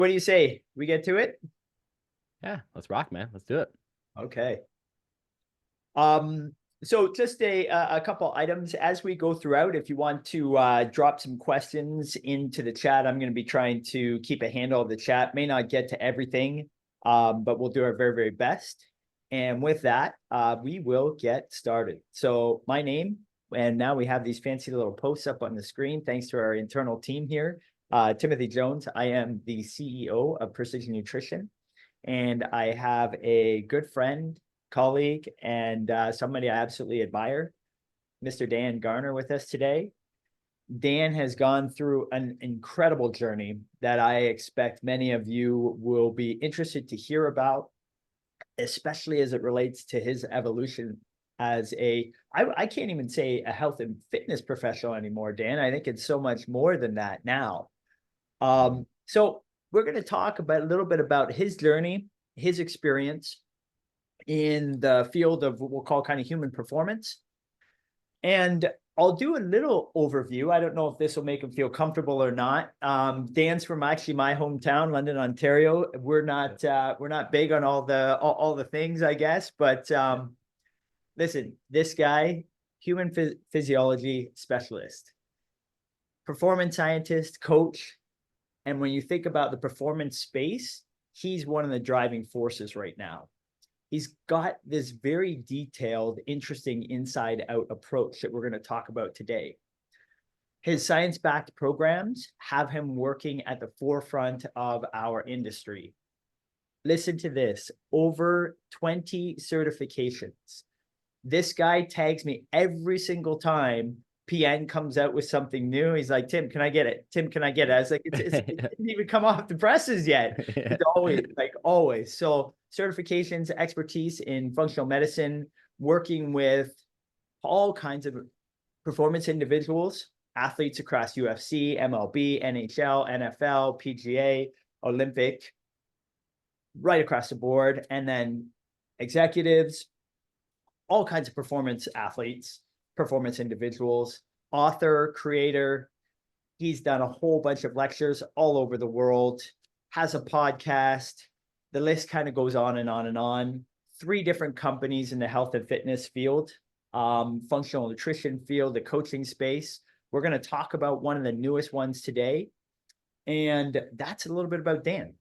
What do you say? We get to it? Yeah, let's rock, man. Let's do it. Okay. So just a couple items as we go throughout. If you want to drop some questions into the chat, I'm going to be trying to keep a handle of the chat. May not get to everything, but we'll do our very, very best. And with that, we will get started. So my name, and now we have these fancy little posts up on the screen, thanks to our internal team here. Timothy Jones. I am the CEO of Precision Nutrition, and I have a good friend, colleague, and somebody I absolutely admire, Mr. Dan Garner, with us today. Dan has gone through an incredible journey that I expect many of you will be interested to hear about, especially as it relates to his evolution as I can't even say a health and fitness professional anymore, Dan. I think it's so much more than that now. So we're going to talk about a little bit about his journey, his experience in the field of what we'll call kind of human performance. And I'll do a little overview. I don't know if this will make him feel comfortable or not. Dan's from actually my hometown, London, Ontario. We're not big on all the things, I guess. But listen, this guy, human physiology specialist, performance scientist, coach. And when you think about the performance space, he's one of the driving forces right now. He's got this very detailed, interesting inside-out approach that we're going to talk about today. His science-backed programs have him working at the forefront of our industry. Listen to this, over 20 certifications. This guy tags me every single time PN comes out with something new. He's like, Tim, can I get it? Tim, can I get it? I was like, it didn't even come off the presses yet. It's always. So certifications, expertise in functional medicine, working with all kinds of performance individuals, athletes across UFC, MLB, NHL, NFL, PGA, Olympic, right across the board. And then executives, all kinds of performance athletes, performance individuals, author, creator. He's done a whole bunch of lectures all over the world, has a podcast. The list kind of goes on and on and on. 3 different companies in the health and fitness field, functional nutrition field, the coaching space. We're going to talk about one of the newest ones today. And that's a little bit about Dan.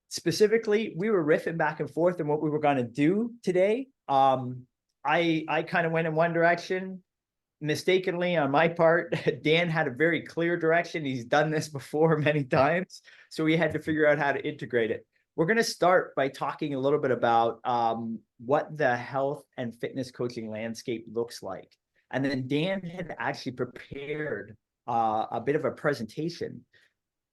Specifically, we were riffing back and forth on what we were going to do today. I kind of went in one direction, mistakenly on my part. Dan had a very clear direction. He's done this before many times, so we had to figure out how to integrate it. We're going to start by talking a little bit about what the health and fitness coaching landscape looks like. And then Dan had actually prepared a bit of a presentation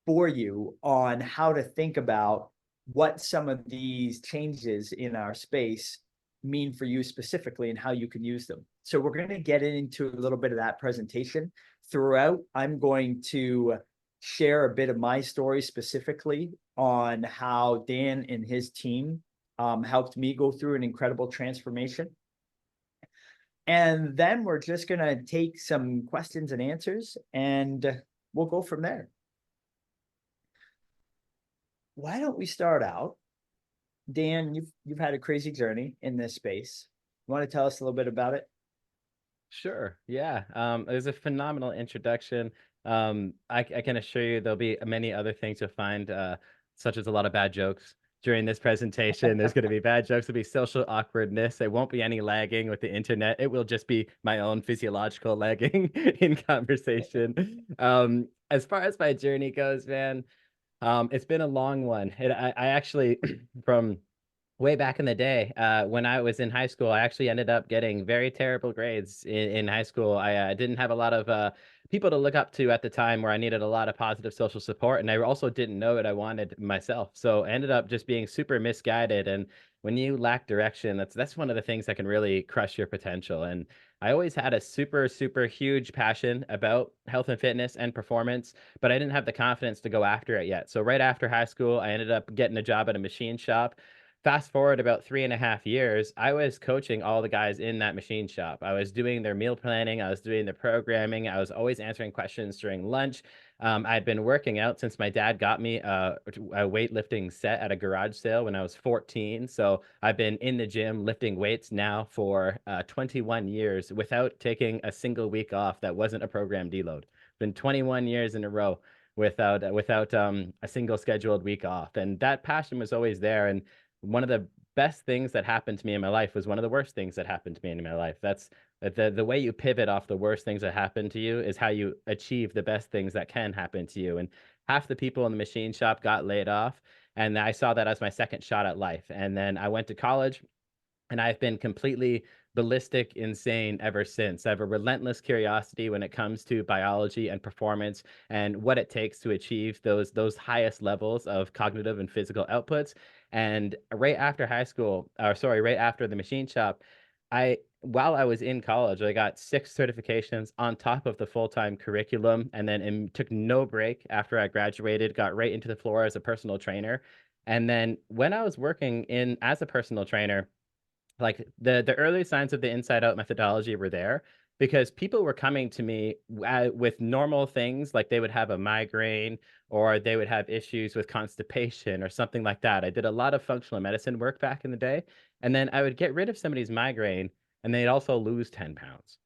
for you on how to think about what some of these changes in our space mean for you specifically and how you can use them. So we're going to get into a little bit of that presentation. Throughout, I'm going to share a bit of my story specifically on how Dan and his team helped me go through an incredible transformation. And then we're just going to take some questions and answers, and we'll go from there. Why don't we start out? Dan, you've had a crazy journey in this space. You want to tell us a little bit about it? Sure. Yeah. It was a phenomenal introduction. I can assure you there'll be many other things you'll find, such as a lot of bad jokes during this presentation. There's going to be bad jokes. There'll be social awkwardness. There won't be any lagging with the internet. It will just be my own physiological lagging in conversation. As far as my journey goes, man, it's been a long one. I actually, from way back in the day, when I was in high school, I actually ended up getting very terrible grades in high school. I didn't have a lot of people to look up to at the time, where I needed a lot of positive social support. And I also didn't know what I wanted myself. So I ended up just being super misguided. And when you lack direction, that's one of the things that can really crush your potential. And I always had a super, super huge passion about health and fitness and performance, but I didn't have the confidence to go after it yet. So right after high school, I ended up getting a job at a machine shop. Fast forward about 3.5 years, I was coaching all the guys in that machine shop. I was doing their meal planning. I was doing their programming. I was always answering questions during lunch. I'd been working out since my dad got me a weightlifting set at a garage sale when I was 14. So I've been in the gym lifting weights now for 21 years without taking a single week off that wasn't a program deload. Been 21 years in a row without a single scheduled week off, and that passion was always there. And one of the best things that happened to me in my life was one of the worst things that happened to me in my life. That's the way you pivot off the worst things that happen to you is how you achieve the best things that can happen to you. And half the people in the machine shop got laid off, and I saw that as my second shot at life. And then I went to college, and I've been completely ballistic insane ever since. I have a relentless curiosity when it comes to biology and performance and what it takes to achieve those highest levels of cognitive and physical outputs. And right after high school, or sorry, right after the machine shop, I while I was in college, I got 6 certifications on top of the full-time curriculum, and then took no break after I graduated, got right into the floor as a personal trainer. And then when I was working in as a personal trainer, like the early signs of the inside out methodology were there because people were coming to me with normal things, like they would have a migraine or they would have issues with constipation or something like that. I did a lot of functional medicine work back in the day, and then I would get rid of somebody's migraine and they'd also lose 10 pounds.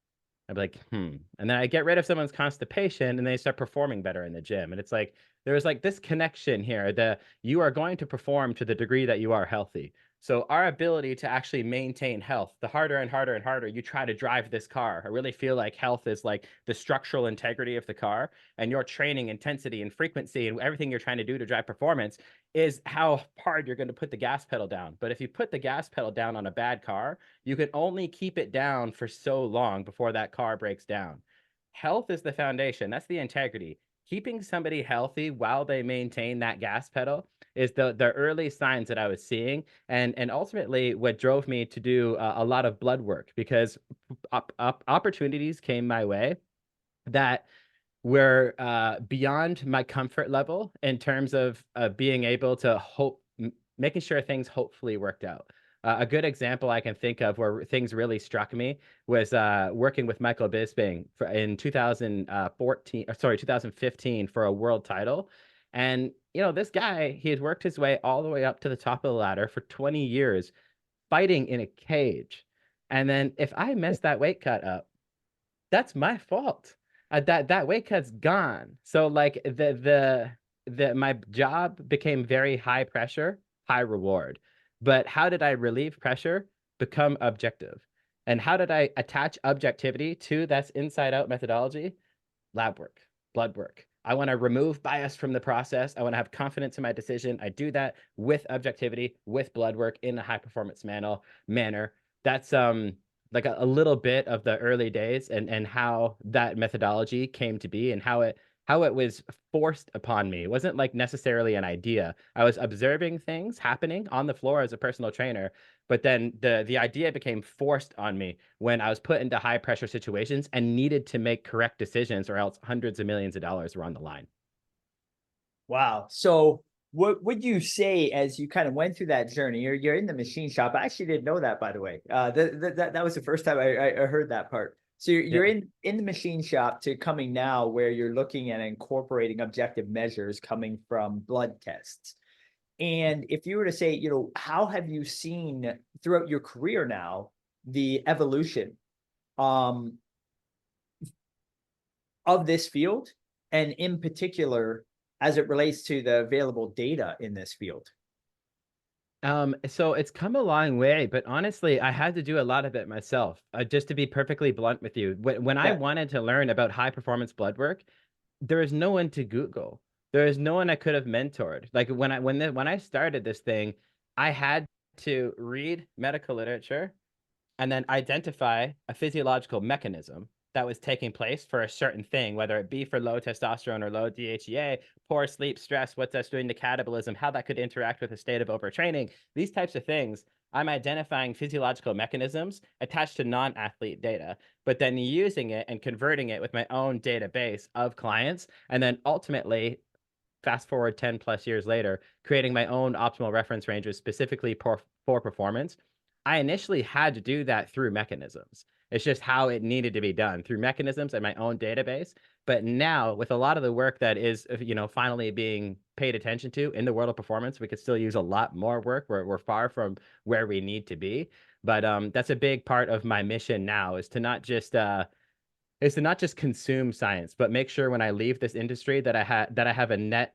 I'd be like, hmm. And then I get rid of someone's constipation and they start performing better in the gym. And it's like, there's like this connection here that you are going to perform to the degree that you are healthy. So our ability to actually maintain health, the harder and harder and harder you try to drive this car. I really feel like health is like the structural integrity of the car, and your training intensity and frequency and everything you're trying to do to drive performance is how hard you're going to put the gas pedal down. But if you put the gas pedal down on a bad car, you can only keep it down for so long before that car breaks down. Health is the foundation. That's the integrity. Keeping somebody healthy while they maintain that gas pedal is the early signs that I was seeing, and ultimately what drove me to do a lot of blood work, because opportunities came my way that were beyond my comfort level in terms of being able to making sure things hopefully worked out. A good example I can think of where things really struck me was working with Michael Bisping in 2014, or sorry, 2015 for a world title. And, this guy, he had worked his way all the way up to the top of the ladder for 20 years, fighting in a cage. And then if I mess that weight cut up, that's my fault. That weight cut's gone. So like the my job became very high pressure, high reward. But how did I relieve pressure? Become objective. And how did I attach objectivity to that's inside out methodology? Lab work, blood work. I want to remove bias from the process. I want to have confidence in my decision. I do that with objectivity, with blood work in a high performance manner. That's like a little bit of the early days and how that methodology came to be and how it was forced upon me. It wasn't like necessarily an idea. I was observing things happening on the floor as a personal trainer, but then the idea became forced on me when I was put into high pressure situations and needed to make correct decisions, or else hundreds of millions of dollars were on the line. Wow. So what would you say as you kind of went through that journey? You're in the machine shop. I actually didn't know that, by the way. That was the first time I heard that part. So you're Yeah. in the machine shop to coming now where you're looking at incorporating objective measures coming from blood tests. And if you were to say, how have you seen throughout your career now the evolution um, of this field, and in particular as it relates to the available data in this field? So it's come a long way, but honestly, I had to do a lot of it myself. Just to be perfectly blunt with you, when I Yeah. wanted to learn about high performance blood work, there is no one to Google. There is no one I could have mentored. Like when I started this thing, I had to read medical literature and then identify a physiological mechanism that was taking place for a certain thing, whether it be for low testosterone or low DHEA, poor sleep, stress, what that's doing to catabolism, how that could interact with a state of overtraining, these types of things. I'm identifying physiological mechanisms attached to non-athlete data, but then using it and converting it with my own database of clients. And then ultimately, fast forward 10 plus years later, creating my own optimal reference ranges specifically for performance. I initially had to do that through mechanisms. It's just how it needed to be done through mechanisms and my own database. But now with a lot of the work that is, finally being paid attention to in the world of performance, we could still use a lot more work. We're far from where we need to be. But that's a big part of my mission now, is to not just consume science, but make sure when I leave this industry that I have a net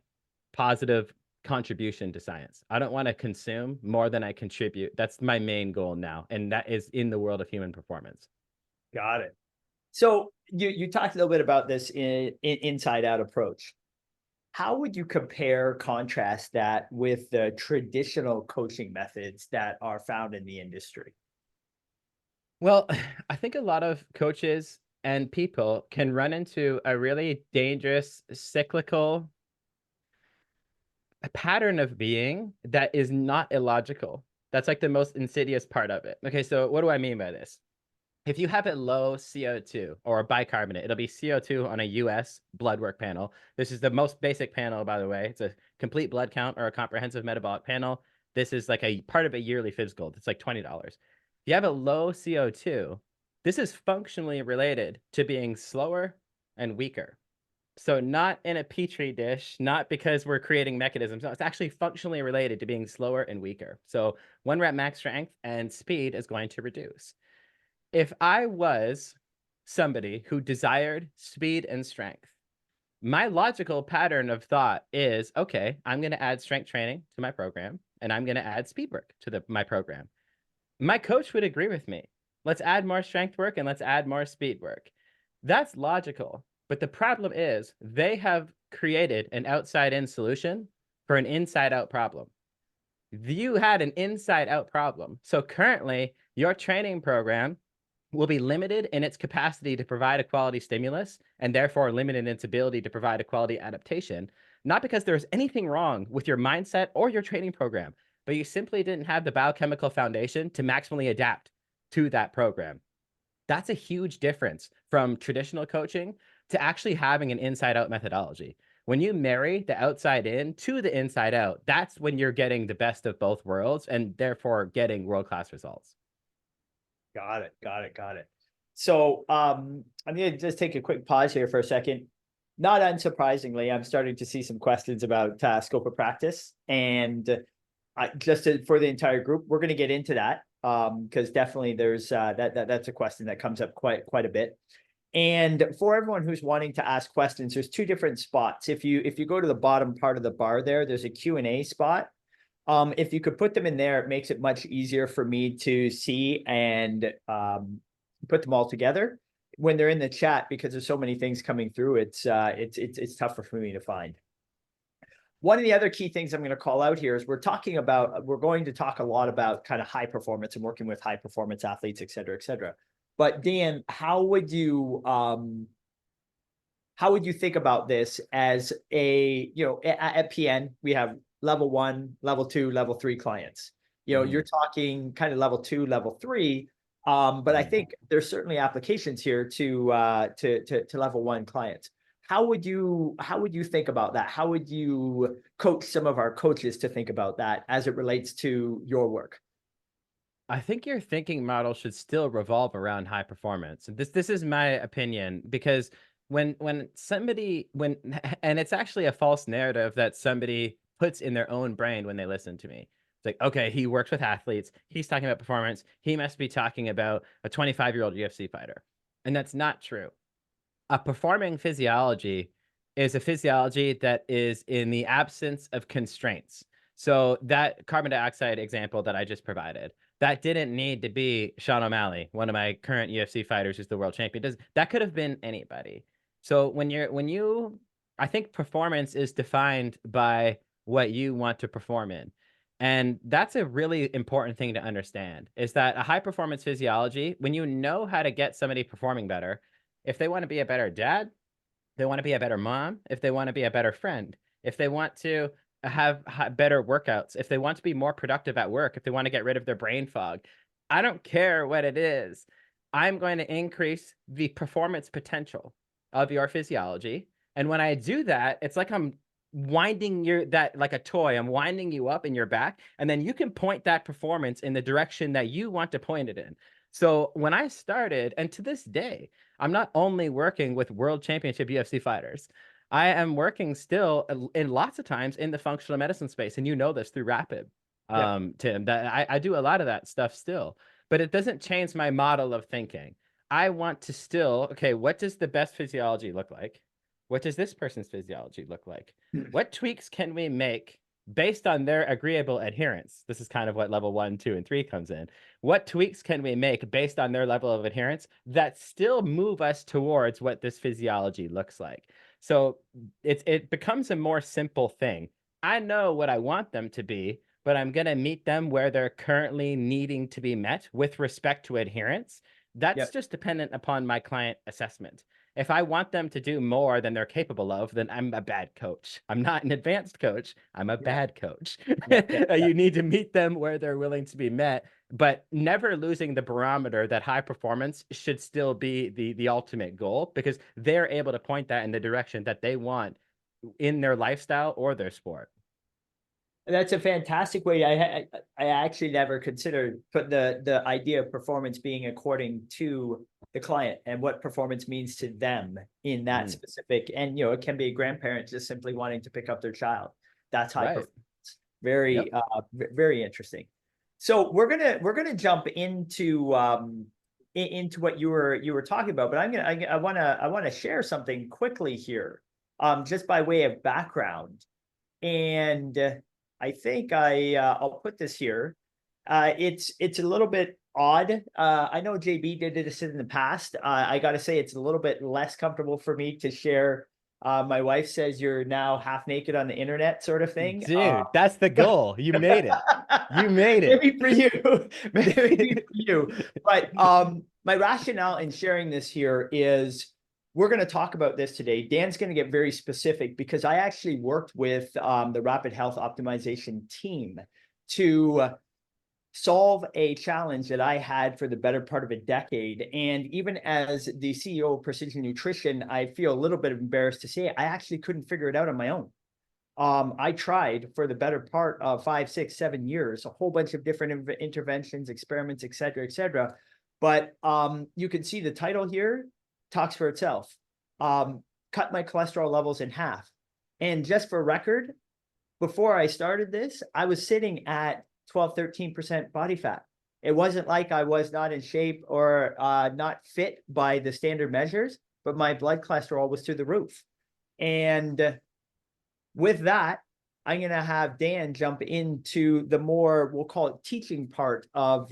positive contribution to science. I don't want to consume more than I contribute. That's my main goal now, and that is in the world of human performance. Got it. So you talked a little bit about this in inside out approach. How would you compare, contrast that with the traditional coaching methods that are found in the industry? Well, I think a lot of coaches and people can run into a really dangerous cyclical pattern of being that is not illogical. That's like the most insidious part of it. Okay, so what do I mean by this? If you have a low CO2 or a bicarbonate, it'll be CO2 on a US blood work panel. This is the most basic panel, by the way. It's a complete blood count or a comprehensive metabolic panel. This is like a part of a yearly physical. It's like $20. If you have a low CO2, this is functionally related to being slower and weaker. So not in a petri dish, not because we're creating mechanisms. No, it's actually functionally related to being slower and weaker. So 1 rep max strength and speed is going to reduce. If I was somebody who desired speed and strength, my logical pattern of thought is, okay, I'm going to add strength training to my program and I'm going to add speed work to my program. My coach would agree with me. Let's add more strength work and let's add more speed work. That's logical. But the problem is they have created an outside in solution for an inside out problem. You had an inside out problem. So currently, your training program will be limited in its capacity to provide a quality stimulus and therefore limited in its ability to provide a quality adaptation, not because there's anything wrong with your mindset or your training program, but you simply didn't have the biochemical foundation to maximally adapt to that program. That's a huge difference from traditional coaching to actually having an inside out methodology. When you marry the outside in to the inside out, that's when you're getting the best of both worlds and therefore getting world-class results. Got it. Got it. Got it. So I'm going to just take a quick pause here for a second. Not unsurprisingly, I'm starting to see some questions about scope of practice, and for the entire group, we're going to get into that because definitely there's that's a question that comes up quite a bit. And for everyone who's wanting to ask questions, there's two different spots. If you go to the bottom part of the bar there, there's a Q&A spot. If you could put them in there, it makes it much easier for me to see and put them all together. When they're in the chat, because there's so many things coming through, it's tougher for me to find. One of the other key things I'm going to call out here is we're going to talk a lot about kind of high performance and working with high performance athletes, et cetera, et cetera. But Dan, how would you think about this as at PN, we have level 1, level 2, level 3 clients. You're talking kind of level 2, level 3. But I think there's certainly applications here to level 1 clients. How would you think about that? How would you coach some of our coaches to think about that as it relates to your work? I think your thinking model should still revolve around high performance. This is my opinion, because when and it's actually a false narrative that somebody puts in their own brain when they listen to me. It's like, okay, he works with athletes, he's talking about performance, he must be talking about a 25-year-old UFC fighter. And that's not true. A performing physiology is a physiology that is in the absence of constraints. So that carbon dioxide example that I just provided, that didn't need to be Sean O'Malley, one of my current UFC fighters who's the world champion. That could have been anybody. So I think performance is defined by what you want to perform in. And that's a really important thing to understand, is that a high performance physiology, when you know how to get somebody performing better, if they want to be a better dad, they want to be a better mom, if they want to be a better friend, if they want to have better workouts, if they want to be more productive at work, if they want to get rid of their brain fog, I don't care what it is. I'm going to increase the performance potential of your physiology. And when I do that, it's like I'm winding like a toy. I'm winding you up in your back, and then you can point that performance in the direction that you want to point it in. So when I started, and to this day, I'm not only working with world championship UFC fighters, I am working still in lots of times in the functional medicine space. And you know this through Rapid, Yep. Tim, that I do a lot of that stuff still, but it doesn't change my model of thinking. I want to still, okay, what does the best physiology look like? What does this person's physiology look like? What tweaks can we make based on their agreeable adherence? This is kind of what level 1, 2, and 3 comes in. What tweaks can we make based on their level of adherence that still move us towards what this physiology looks like? So it becomes a more simple thing. I know what I want them to be, but I'm going to meet them where they're currently needing to be met with respect to adherence. That's Yep. just dependent upon my client assessment. If I want them to do more than they're capable of, then I'm a bad coach. I'm not an advanced coach. I'm a Yep. bad coach. Yep. Yep. You need to meet them where they're willing to be met, but never losing the barometer that high performance should still be the ultimate goal, because they're able to point that in the direction that they want in their lifestyle or their sport. That's a fantastic way. I actually never considered put the idea of performance being according to the client and what performance means to them in that specific. And it can be a grandparent just simply wanting to pick up their child. That's high Right. performance. Very Yep. very interesting. So we're gonna jump into what you were talking about, but I want to share something quickly here, just by way of background. And I think I'll put this here. It's a little bit odd. I know JB did this in the past. I got to say it's a little bit less comfortable for me to share. My wife says you're now half naked on the internet, sort of thing. Dude, that's the goal. You made it. You made it. Maybe for you, maybe for you. But my rationale in sharing this here is we're going to talk about this today. Dan's going to get very specific because I actually worked with the Rapid Health Optimization team to solve a challenge that I had for the better part of a decade. And even as the CEO of Precision Nutrition, I feel a little bit embarrassed to say I actually couldn't figure it out on my own. I tried for the better part of 5, 6, 7 years, a whole bunch of different interventions, experiments, et cetera, et cetera. But you can see the title here talks for itself. Cut my cholesterol levels in half. And just for record, before I started this, I was sitting at 12, 13% body fat. It wasn't like I was not in shape or not fit by the standard measures, but my blood cholesterol was through the roof. And with that, I'm going to have Dan jump into the more, we'll call it teaching part of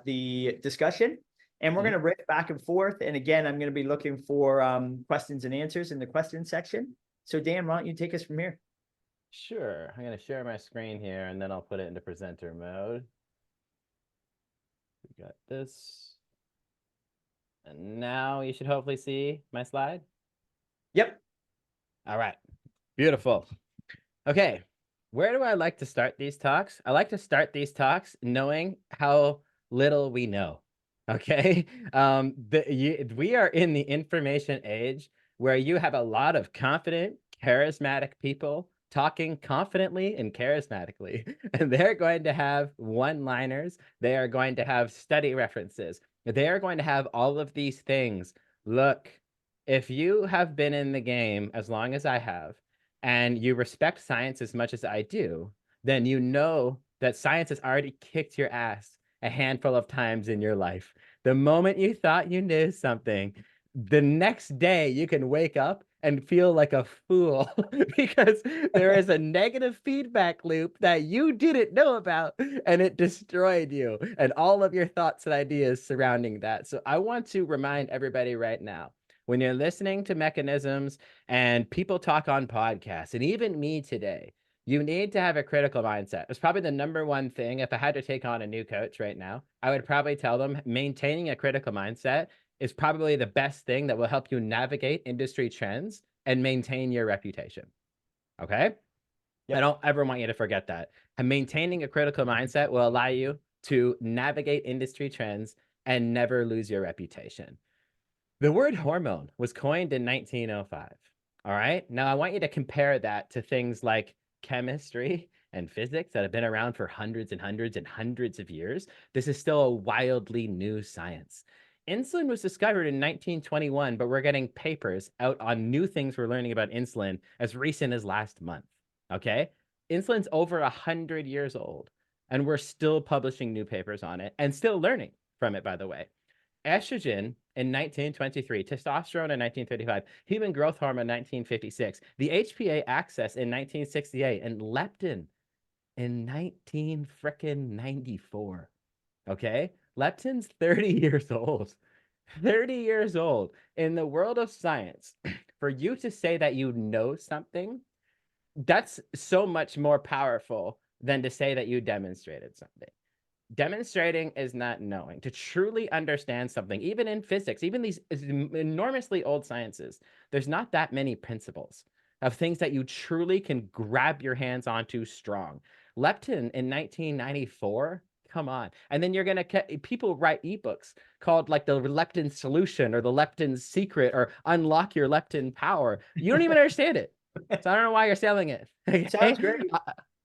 the discussion. And we're going to riff back and forth. And again, I'm going to be looking for questions and answers in the question section. So Dan, why don't you take us from here? Sure. I'm going to share my screen here and then I'll put it into presenter mode. We got this. And now you should hopefully see my slide. Yep. All right. Beautiful. Okay. Where do I like to start these talks? I like to start these talks knowing how little we know. Okay. We are in the information age where you have a lot of confident, charismatic people talking confidently and charismatically. And they're going to have one-liners. They are going to have study references. They are going to have all of these things. Look, if you have been in the game as long as I have, and you respect science as much as I do, then you know that science has already kicked your ass a handful of times in your life. The moment you thought you knew something, the next day you can wake up and feel like a fool because there is a negative feedback loop that you didn't know about and it destroyed you and all of your thoughts and ideas surrounding that. So I want to remind everybody right now, when you're listening to mechanisms and people talk on podcasts, and even me today, you need to have a critical mindset. It's probably the number one thing. If I had to take on a new coach right now, I would probably tell them maintaining a critical mindset is probably the best thing that will help you navigate industry trends and maintain your reputation. Okay? Yep. I don't ever want you to forget that. And maintaining a critical mindset will allow you to navigate industry trends and never lose your reputation. The word hormone was coined in 1905. All right. Now I want you to compare that to things like chemistry and physics that have been around for hundreds and hundreds and hundreds of years, this is still a wildly new science. Insulin was discovered in 1921, but we're getting papers out on new things we're learning about insulin as recent as last month. Okay? Insulin's over 100 years old, and we're still publishing new papers on it and still learning from it, by the way. Estrogen in 1923, testosterone in 1935, human growth hormone in 1956, the HPA axis in 1968, and leptin in 1994. Okay? Leptin's 30 years old. 30 years old. In the world of science, for you to say that you know something, that's so much more powerful than to say that you demonstrated something. Demonstrating is not knowing. To truly understand something, even in physics, even these enormously old sciences, there's not that many principles of things that you truly can grab your hands onto strong. Leptin in 1994, come on. And then you're going to, people write ebooks called like the leptin solution or the leptin secret or unlock your leptin power. You don't even understand it. So I don't know why you're selling it. Okay? Sounds great.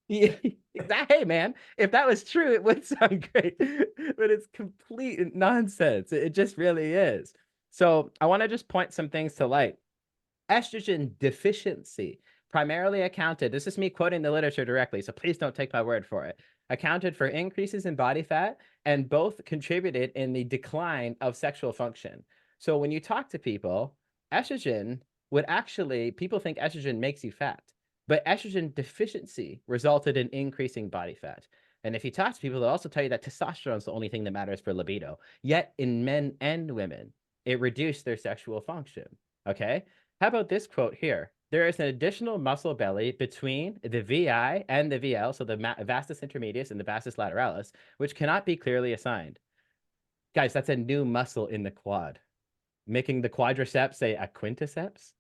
Yeah, exactly. Hey, man, if that was true, it would sound great, but it's complete nonsense. It just really is. So I want to just point some things to light. Estrogen deficiency primarily accounted, this is me quoting the literature directly, so please don't take my word for it, accounted for increases in body fat and both contributed in the decline of sexual function. So when you talk to people, estrogen would actually, people think estrogen makes you fat, but estrogen deficiency resulted in increasing body fat. And if you talk to people, they'll also tell you that testosterone is the only thing that matters for libido. Yet in men and women, it reduced their sexual function. Okay? How about this quote here? There is an additional muscle belly between the VI and the VL, so the vastus intermedius and the vastus lateralis, which cannot be clearly assigned. Guys, that's a new muscle in the quad, making the quadriceps a quinticeps.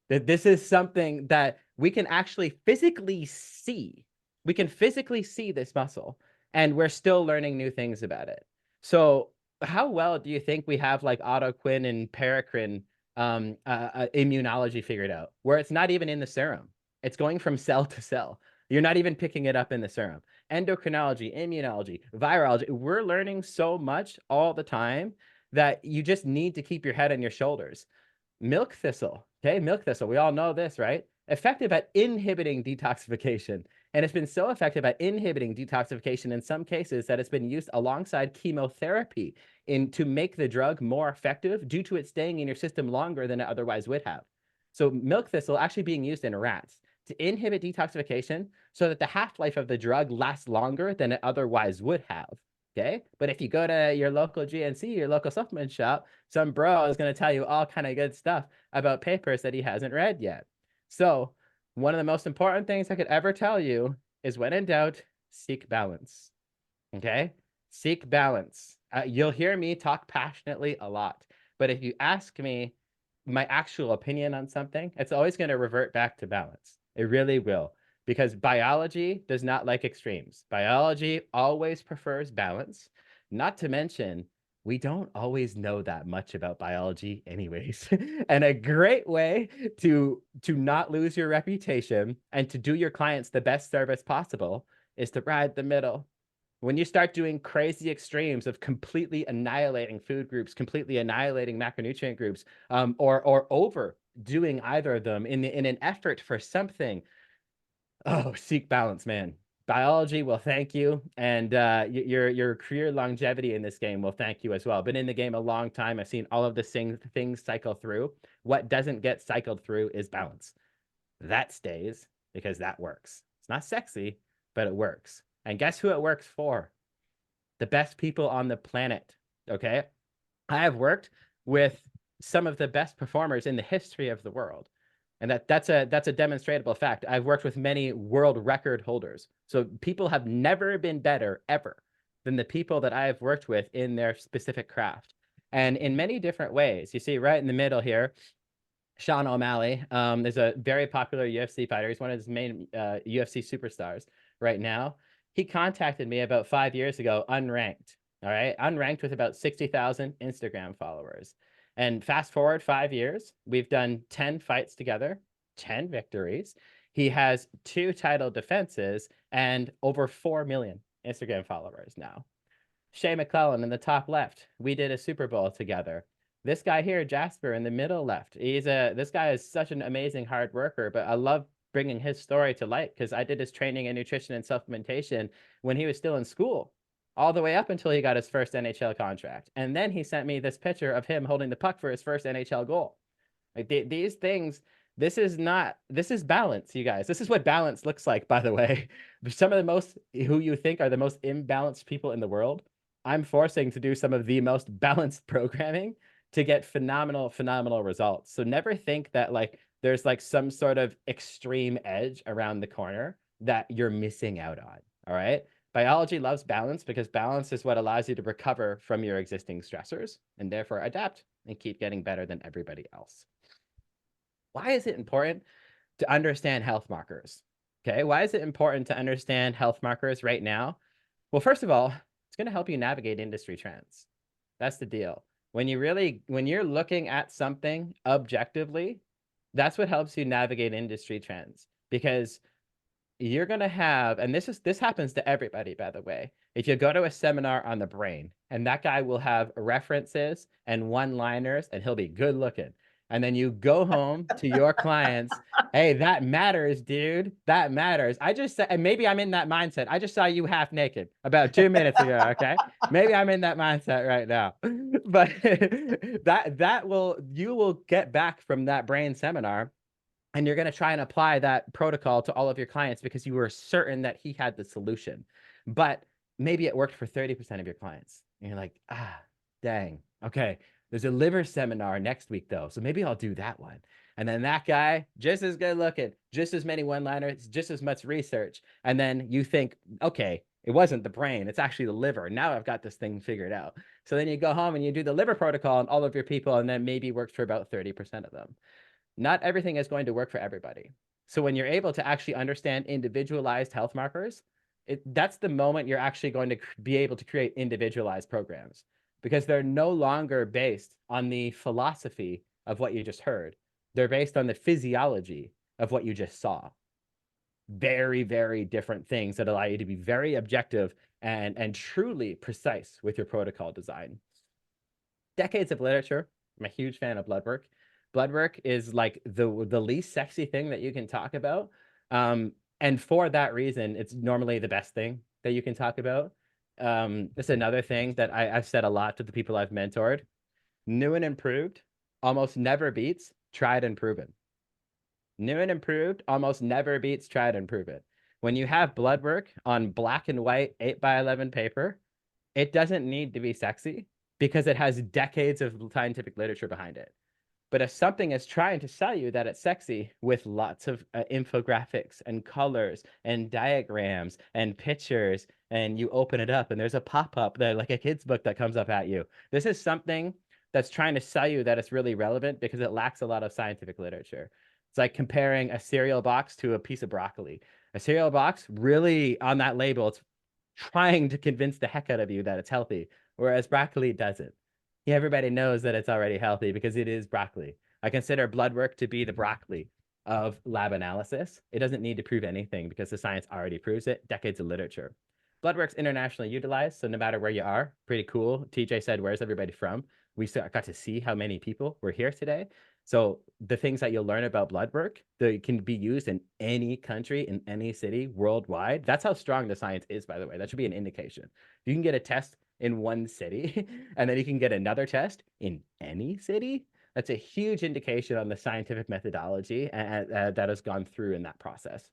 That this is something that we can actually physically see. We can physically see this muscle, and we're still learning new things about it. So how well do you think we have like autoquin and paracrine immunology figured out, where it's not even in the serum? It's going from cell to cell. You're not even picking it up in the serum. Endocrinology, immunology, virology. We're learning so much all the time that you just need to keep your head on your shoulders. Milk thistle, okay? Milk thistle, we all know this, right? Effective at inhibiting detoxification. And it's been so effective at inhibiting detoxification in some cases that it's been used alongside chemotherapy to make the drug more effective due to it staying in your system longer than it otherwise would have. So milk thistle actually being used in rats to inhibit detoxification so that the half-life of the drug lasts longer than it otherwise would have. Okay, but if you go to your local GNC, your local supplement shop, some bro is going to tell you all kind of good stuff about papers that he hasn't read yet. So one of the most important things I could ever tell you is, when in doubt, seek balance. Okay, seek balance. You'll hear me talk passionately a lot, but if you ask me my actual opinion on something, it's always going to revert back to balance. It really will. Because biology does not like extremes. Biology always prefers balance. Not to mention, we don't always know that much about biology anyways. And a great way to not lose your reputation and to do your clients the best service possible is to ride the middle. When you start doing crazy extremes of completely annihilating food groups, completely annihilating macronutrient groups, or overdoing either of them in an effort for something, oh, seek balance, man. Biology will thank you, and your career longevity in this game will thank you as well. Been in the game a long time. I've seen all of the things cycle through. What doesn't get cycled through is balance. That stays because that works. It's not sexy, but it works. And guess who it works for? The best people on the planet, okay? I have worked with some of the best performers in the history of the world. And that's a demonstrable fact. I've worked with many world record holders. So people have never been better ever than the people that I have worked with in their specific craft. And in many different ways. You see right in the middle here, Sean O'Malley. There's a very popular UFC fighter. He's one of his main UFC superstars right now. He contacted me about 5 years ago, unranked. All right, unranked with about 60,000 Instagram followers. And fast forward 5 years, we've done 10 fights together, 10 victories. He has 2 title defenses and over 4 million Instagram followers now. Shay McClellan in the top left, we did a Super Bowl together. This guy here, Jasper, in the middle left, this guy is such an amazing hard worker, but I love bringing his story to light because I did his training in nutrition and supplementation when he was still in school, all the way up until he got his first NHL contract. And then he sent me this picture of him holding the puck for his first NHL goal. Like these things, this is balance, you guys. This is what balance looks like, by the way. Some of the most, who you think are the most imbalanced people in the world, I'm forcing to do some of the most balanced programming to get phenomenal, phenomenal results. So never think that like there's like some sort of extreme edge around the corner that you're missing out on. All right. Biology loves balance because balance is what allows you to recover from your existing stressors and therefore adapt and keep getting better than everybody else. Why is it important to understand health markers? Okay. Why is it important to understand health markers right now? Well, first of all, it's going to help you navigate industry trends. That's the deal. When you're looking at something objectively, that's what helps you navigate industry trends, because you're going to have, and this happens to everybody, by the way. If you go to a seminar on the brain and that guy will have references and one-liners and he'll be good looking. And then you go home to your clients, hey, that matters, dude. That matters. I just said, and maybe I'm in that mindset. I just saw you half naked about 2 minutes ago. Okay. Maybe I'm in that mindset right now. But you will get back from that brain seminar and you're going to try and apply that protocol to all of your clients because you were certain that he had the solution. But maybe it worked for 30% of your clients. And you're like, dang. Okay. There's a liver seminar next week, though, so maybe I'll do that one. And then that guy, just as good looking, just as many one-liners, just as much research. And then you think, okay, it wasn't the brain, it's actually the liver. Now I've got this thing figured out. So then you go home and you do the liver protocol on all of your people, and then maybe works for about 30% of them. Not everything is going to work for everybody. So when you're able to actually understand individualized health markers, that's the moment you're actually going to be able to create individualized programs, because they're no longer based on the philosophy of what you just heard. They're based on the physiology of what you just saw. Very, very different things that allow you to be very objective and truly precise with your protocol design. Decades of literature. I'm a huge fan of blood work. Blood work is like the least sexy thing that you can talk about. And for that reason, it's normally the best thing that you can talk about. It's another thing that I've said a lot to the people I've mentored. New and improved almost never beats tried and proven. New and improved almost never beats tried and proven. When you have blood work on black and white 8x11 paper, it doesn't need to be sexy because it has decades of scientific literature behind it. But if something is trying to sell you that it's sexy with lots of infographics and colors and diagrams and pictures, and you open it up and there's a pop-up there, like a kid's book that comes up at you. This is something that's trying to sell you that it's really relevant because it lacks a lot of scientific literature. It's like comparing a cereal box to a piece of broccoli. A cereal box, really on that label, it's trying to convince the heck out of you that it's healthy, whereas broccoli doesn't. Yeah, everybody knows that it's already healthy because it is broccoli. I consider blood work to be the broccoli of lab analysis. It doesn't need to prove anything because the science already proves it. Decades of literature. Blood work's internationally utilized, so no matter where you are, pretty cool. TJ said, where's everybody from? We got to see how many people were here today. So the things that you'll learn about blood work, they can be used in any country, in any city, worldwide. That's how strong the science is, by the way. That should be an indication. You can get a test in one city, and then you can get another test in any city. That's a huge indication on the scientific methodology that has gone through in that process.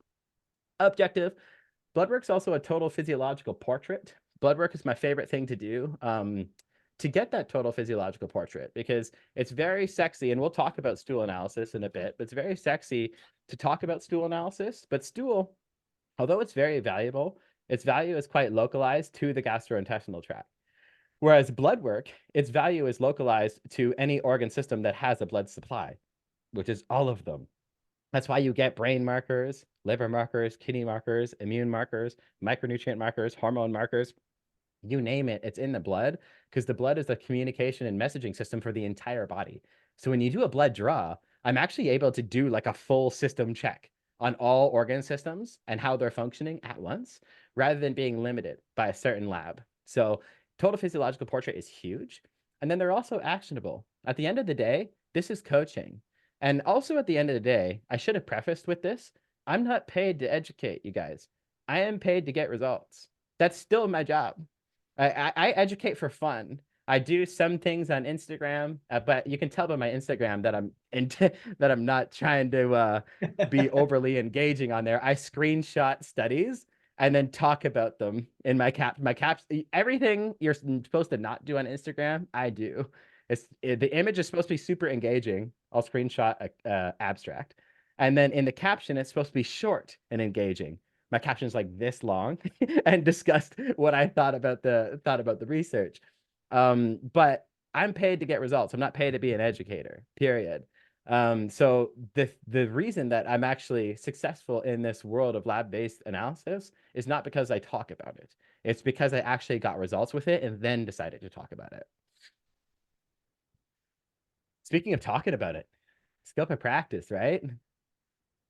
Objective. Blood work's also a total physiological portrait. Blood work is my favorite thing to do to get that total physiological portrait, because it's very sexy, and we'll talk about stool analysis in a bit, but it's very sexy to talk about stool analysis. But stool, although it's very valuable, its value is quite localized to the gastrointestinal tract. Whereas blood work, its value is localized to any organ system that has a blood supply, which is all of them. That's why you get brain markers, liver markers, kidney markers, immune markers, micronutrient markers, hormone markers. You name it, it's in the blood, because the blood is the communication and messaging system for the entire body. So when you do a blood draw, I'm actually able to do like a full system check on all organ systems and how they're functioning at once, rather than being limited by a certain lab. So total physiological portrait is huge. And then they're also actionable. At the end of the day, this is coaching. And also at the end of the day, I should have prefaced with this, I'm not paid to educate you guys. I am paid to get results. That's still my job. I educate for fun. I do some things on Instagram, but you can tell by my Instagram that that I'm not trying to be overly engaging on there. I screenshot studies and then talk about them in my caps. Everything you're supposed to not do on Instagram, I do. The image is supposed to be super engaging. I'll screenshot a abstract, and then in the caption, it's supposed to be short and engaging. My caption is like this long and discussed what I thought about the research. But I'm paid to get results. I'm not paid to be an educator, period. So the reason that I'm actually successful in this world of lab-based analysis is not because I talk about it. It's because I actually got results with it and then decided to talk about it. Speaking of talking about it, scope of practice, right?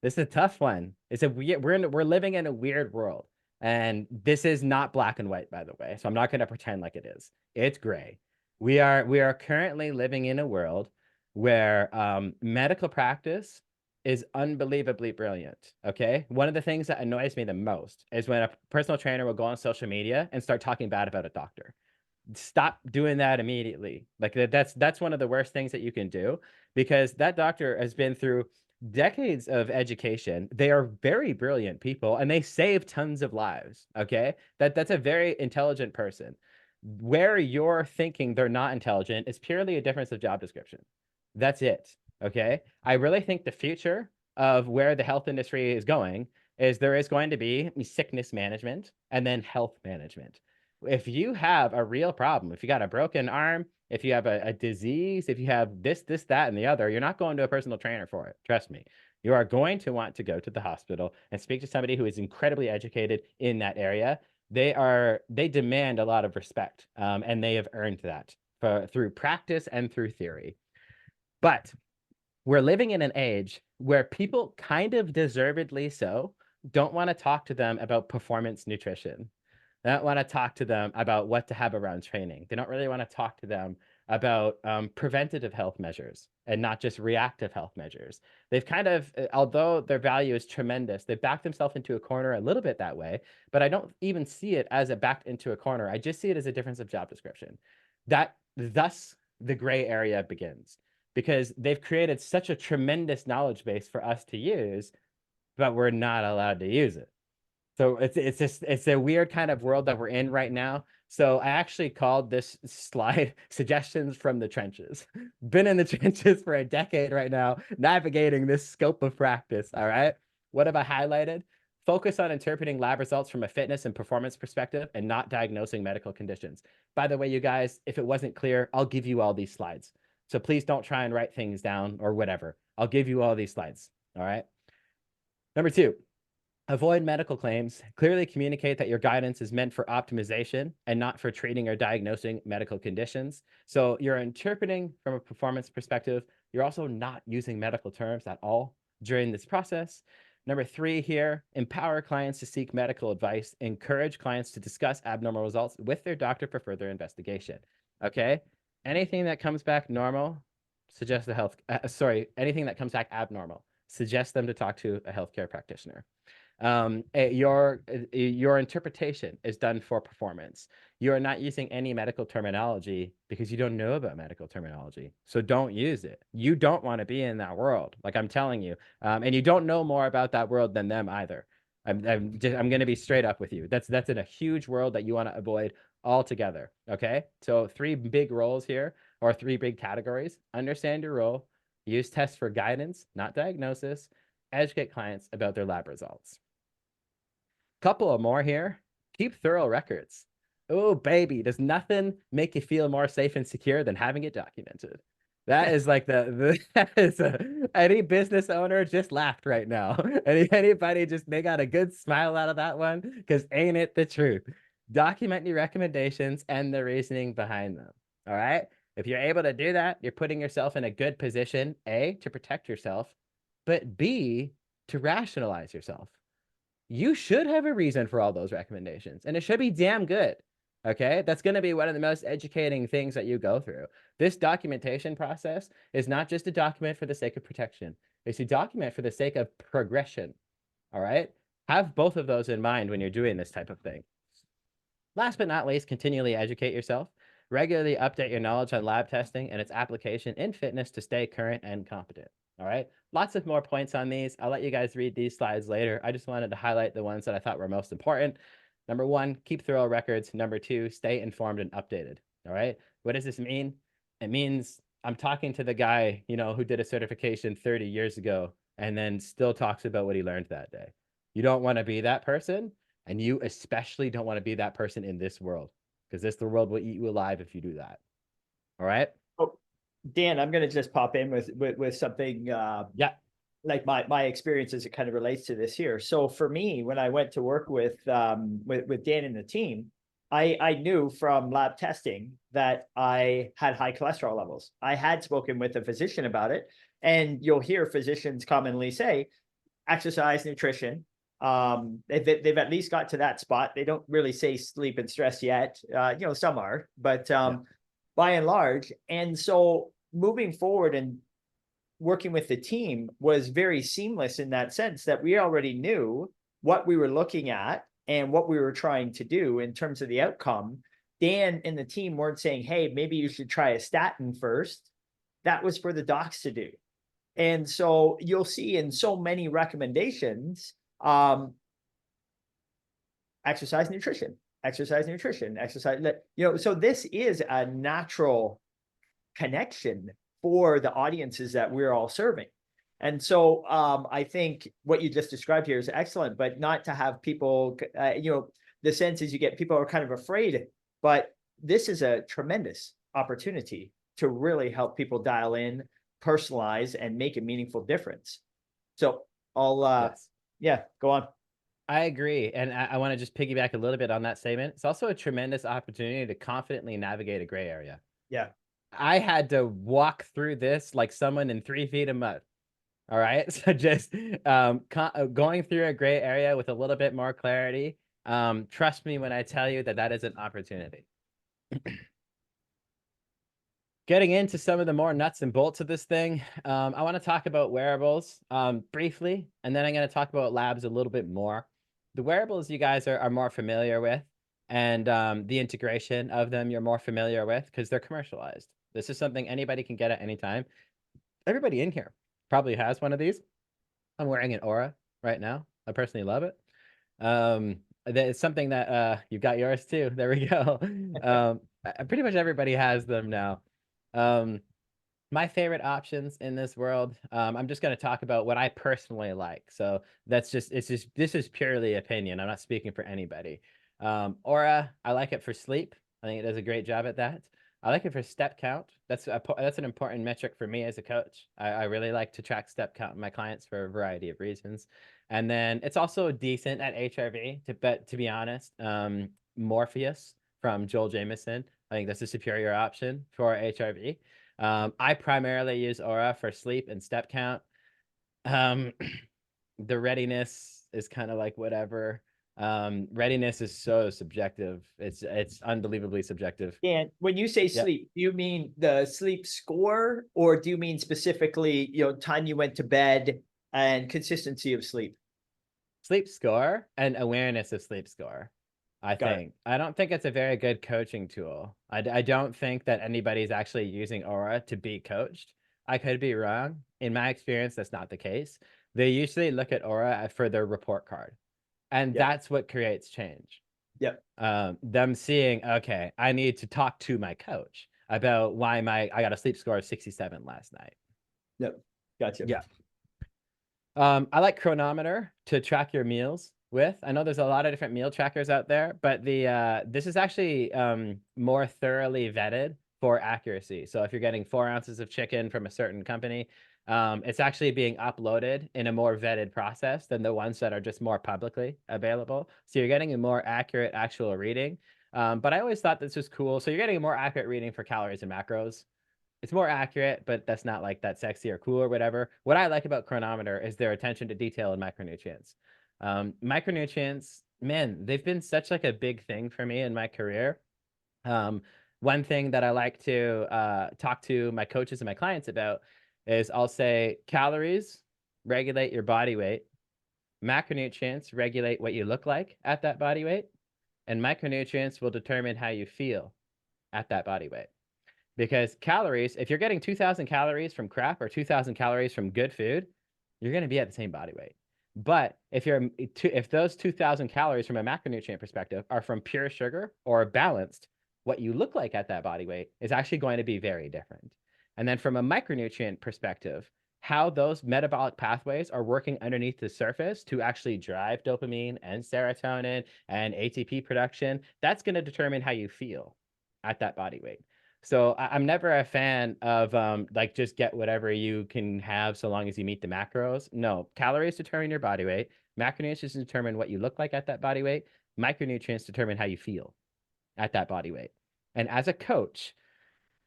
This is a tough one. We're living in a weird world. And this is not black and white, by the way. So I'm not going to pretend like it is. It's gray. We are currently living in a world where medical practice is unbelievably brilliant. Okay. One of the things that annoys me the most is when a personal trainer will go on social media and start talking bad about a doctor. Stop doing that immediately. Like that's one of the worst things that you can do, because that doctor has been through decades of education. They are very brilliant people and they save tons of lives. Okay. That's a very intelligent person. Where you're thinking they're not intelligent is purely a difference of job description. That's it. Okay. I really think the future of where the health industry is going is there is going to be sickness management and then health management. If you have a real problem, if you got a broken arm, if you have a disease, if you have this, that, and the other, you're not going to a personal trainer for it. Trust me. You are going to want to go to the hospital and speak to somebody who is incredibly educated in that area. They demand a lot of respect, and they have earned that through practice and through theory. But we're living in an age where people kind of deservedly so don't want to talk to them about performance nutrition. They don't want to talk to them about what to have around training. They don't really want to talk to them about preventative health measures and not just reactive health measures. They've kind of, although their value is tremendous, they've backed themselves into a corner a little bit that way, but I don't even see it as a backed into a corner. I just see it as a difference of job description. Thus the gray area begins, because they've created such a tremendous knowledge base for us to use, but we're not allowed to use it. So it's a weird kind of world that we're in right now. So I actually called this slide suggestions from the trenches. Been in the trenches for a decade right now, navigating this scope of practice. All right. What have I highlighted? Focus on interpreting lab results from a fitness and performance perspective and not diagnosing medical conditions. By the way, you guys, if it wasn't clear, I'll give you all these slides. So please don't try and write things down or whatever. I'll give you all these slides. All right. Number 2, avoid medical claims. Clearly communicate that your guidance is meant for optimization and not for treating or diagnosing medical conditions. So you're interpreting from a performance perspective. You're also not using medical terms at all during this process. Number 3 here, empower clients to seek medical advice. Encourage clients to discuss abnormal results with their doctor for further investigation. Okay? Anything that comes back normal, suggest the anything that comes back abnormal, suggest them to talk to a healthcare practitioner. Your interpretation is done for performance. You are not using any medical terminology because you don't know about medical terminology. So don't use it. You don't want to be in that world, like I'm telling you. And you don't know more about that world than them either. I'm going to be straight up with you. That's in a huge world that you want to avoid altogether. Okay. So 3 big roles here, or 3 big categories. Understand your role, use tests for guidance, not diagnosis, educate clients about their lab results. Couple of more here. Keep thorough records. Oh, baby, does nothing make you feel more safe and secure than having it documented? That is like any business owner just laughed right now. Anybody just, they got a good smile out of that one, because ain't it the truth? Document your recommendations and the reasoning behind them. All right. If you're able to do that, you're putting yourself in a good position, A, to protect yourself, but B, to rationalize yourself. You should have a reason for all those recommendations, and it should be damn good. Okay, that's going to be one of the most educating things that you go through. This documentation process is not just a document for the sake of protection, it's a document for the sake of progression. All right, have both of those in mind when you're doing this type of thing. Last but not least, continually educate yourself. Regularly update your knowledge on lab testing and its application in fitness to stay current and competent. All right, lots of more points on these. I'll let you guys read these slides later. I just wanted to highlight the ones that I thought were most important. Number one, keep thorough records. Number two, stay informed and updated. All right, what does this mean? It means I'm talking to the guy, you know, who did a certification 30 years ago and then still talks about what he learned that day. You don't want to be that person, and you especially don't want to be that person in this world, because the world will eat you alive if you do that. All right. Oh, Dan, I'm going to just pop in with something. Yeah. Like my experience as it kind of relates to this here. So for me, when I went to work with Dan and the team, I knew from lab testing that I had high cholesterol levels. I had spoken with a physician about it, and you'll hear physicians commonly say, exercise, nutrition. They've at least got to that spot. They don't really say sleep and stress yet. You know, some are, but by and large. And so moving forward and working with the team was very seamless in that sense that we already knew what we were looking at and what we were trying to do in terms of the outcome. Dan and the team weren't saying, hey, maybe you should try a statin first. That was for the docs to do. And so you'll see in so many recommendations, exercise, nutrition, exercise, nutrition, exercise, you know, so this is a natural connection for the audiences that we're all serving. And so I think what you just described here is excellent, but not to have people, you know, the sense is you get people are kind of afraid, but this is a tremendous opportunity to really help people dial in, personalize, and make a meaningful difference. So I'll, yeah, go on. I agree. And I want to just piggyback a little bit on that statement. It's also a tremendous opportunity to confidently navigate a gray area. Yeah. I had to walk through this like someone in 3 feet of mud. All right. So just going through a gray area with a little bit more clarity. Trust me when I tell you that that is an opportunity. Getting into some of the more nuts and bolts of this thing, I want to talk about wearables briefly, and then I'm going to talk about labs a little bit more. The wearables you guys are more familiar with, and the integration of them you're more familiar with because they're commercialized. This is something anybody can get at any time. Everybody in here probably has one of these. I'm wearing an Aura right now. I personally love it. It's something that you've got yours too. There we go. Pretty much everybody has them now. My favorite options in this world, I'm just going to talk about what I personally like. So this is purely opinion. I'm not speaking for anybody. Aura, I like it for sleep. I think it does a great job at that. I like it for step count. That's an important metric for me as a coach. I really like to track step count in my clients for a variety of reasons. And then it's also decent at HRV, to be honest. Morpheus from Joel Jameson, I think that's a superior option for HRV. I primarily use Aura for sleep and step count. The readiness is kind of like whatever. Readiness is so subjective. It's unbelievably subjective. And when you say sleep, do you mean the sleep score, or do you mean specifically, you know, time you went to bed and consistency of sleep? Sleep score and awareness of sleep score. I don't think it's a very good coaching tool. I don't think that anybody's actually using Aura to be coached. I could be wrong. In my experience, that's not the case. They usually look at Aura for their report card. And that's what creates change. Them seeing, okay, I need to talk to my coach about why I got a sleep score of 67 last night. Gotcha. I like Chronometer to track your meals with. I know there's a lot of different meal trackers out there, but this is actually more thoroughly vetted for accuracy. So if you're getting 4 ounces of chicken from a certain company, it's actually being uploaded in a more vetted process than the ones that are just more publicly available. So you're getting a more accurate actual reading. But I always thought this was cool. So you're getting a more accurate reading for calories and macros. It's more accurate, but that's not like that sexy or cool or whatever. What I like about chronometer is their attention to detail and micronutrients. Micronutrients, man, they've been such like a big thing for me in my career. Um, One thing that I like to talk to my coaches and my clients about is I'll say calories regulate your body weight, macronutrients regulate what you look like at that body weight, and micronutrients will determine how you feel at that body weight. Because calories, if you're getting 2,000 calories from crap or 2,000 calories from good food, you're going to be at the same body weight. But if those 2,000 calories from a macronutrient perspective are from pure sugar or balanced, what you look like at that body weight is actually going to be very different. And then from a micronutrient perspective, how those metabolic pathways are working underneath the surface to actually drive dopamine and serotonin and ATP production, that's going to determine how you feel at that body weight. So I'm never a fan of like just get whatever you can have so long as you meet the macros. No, calories determine your body weight. Macronutrients determine what you look like at that body weight. Micronutrients determine how you feel at that body weight. And as a coach,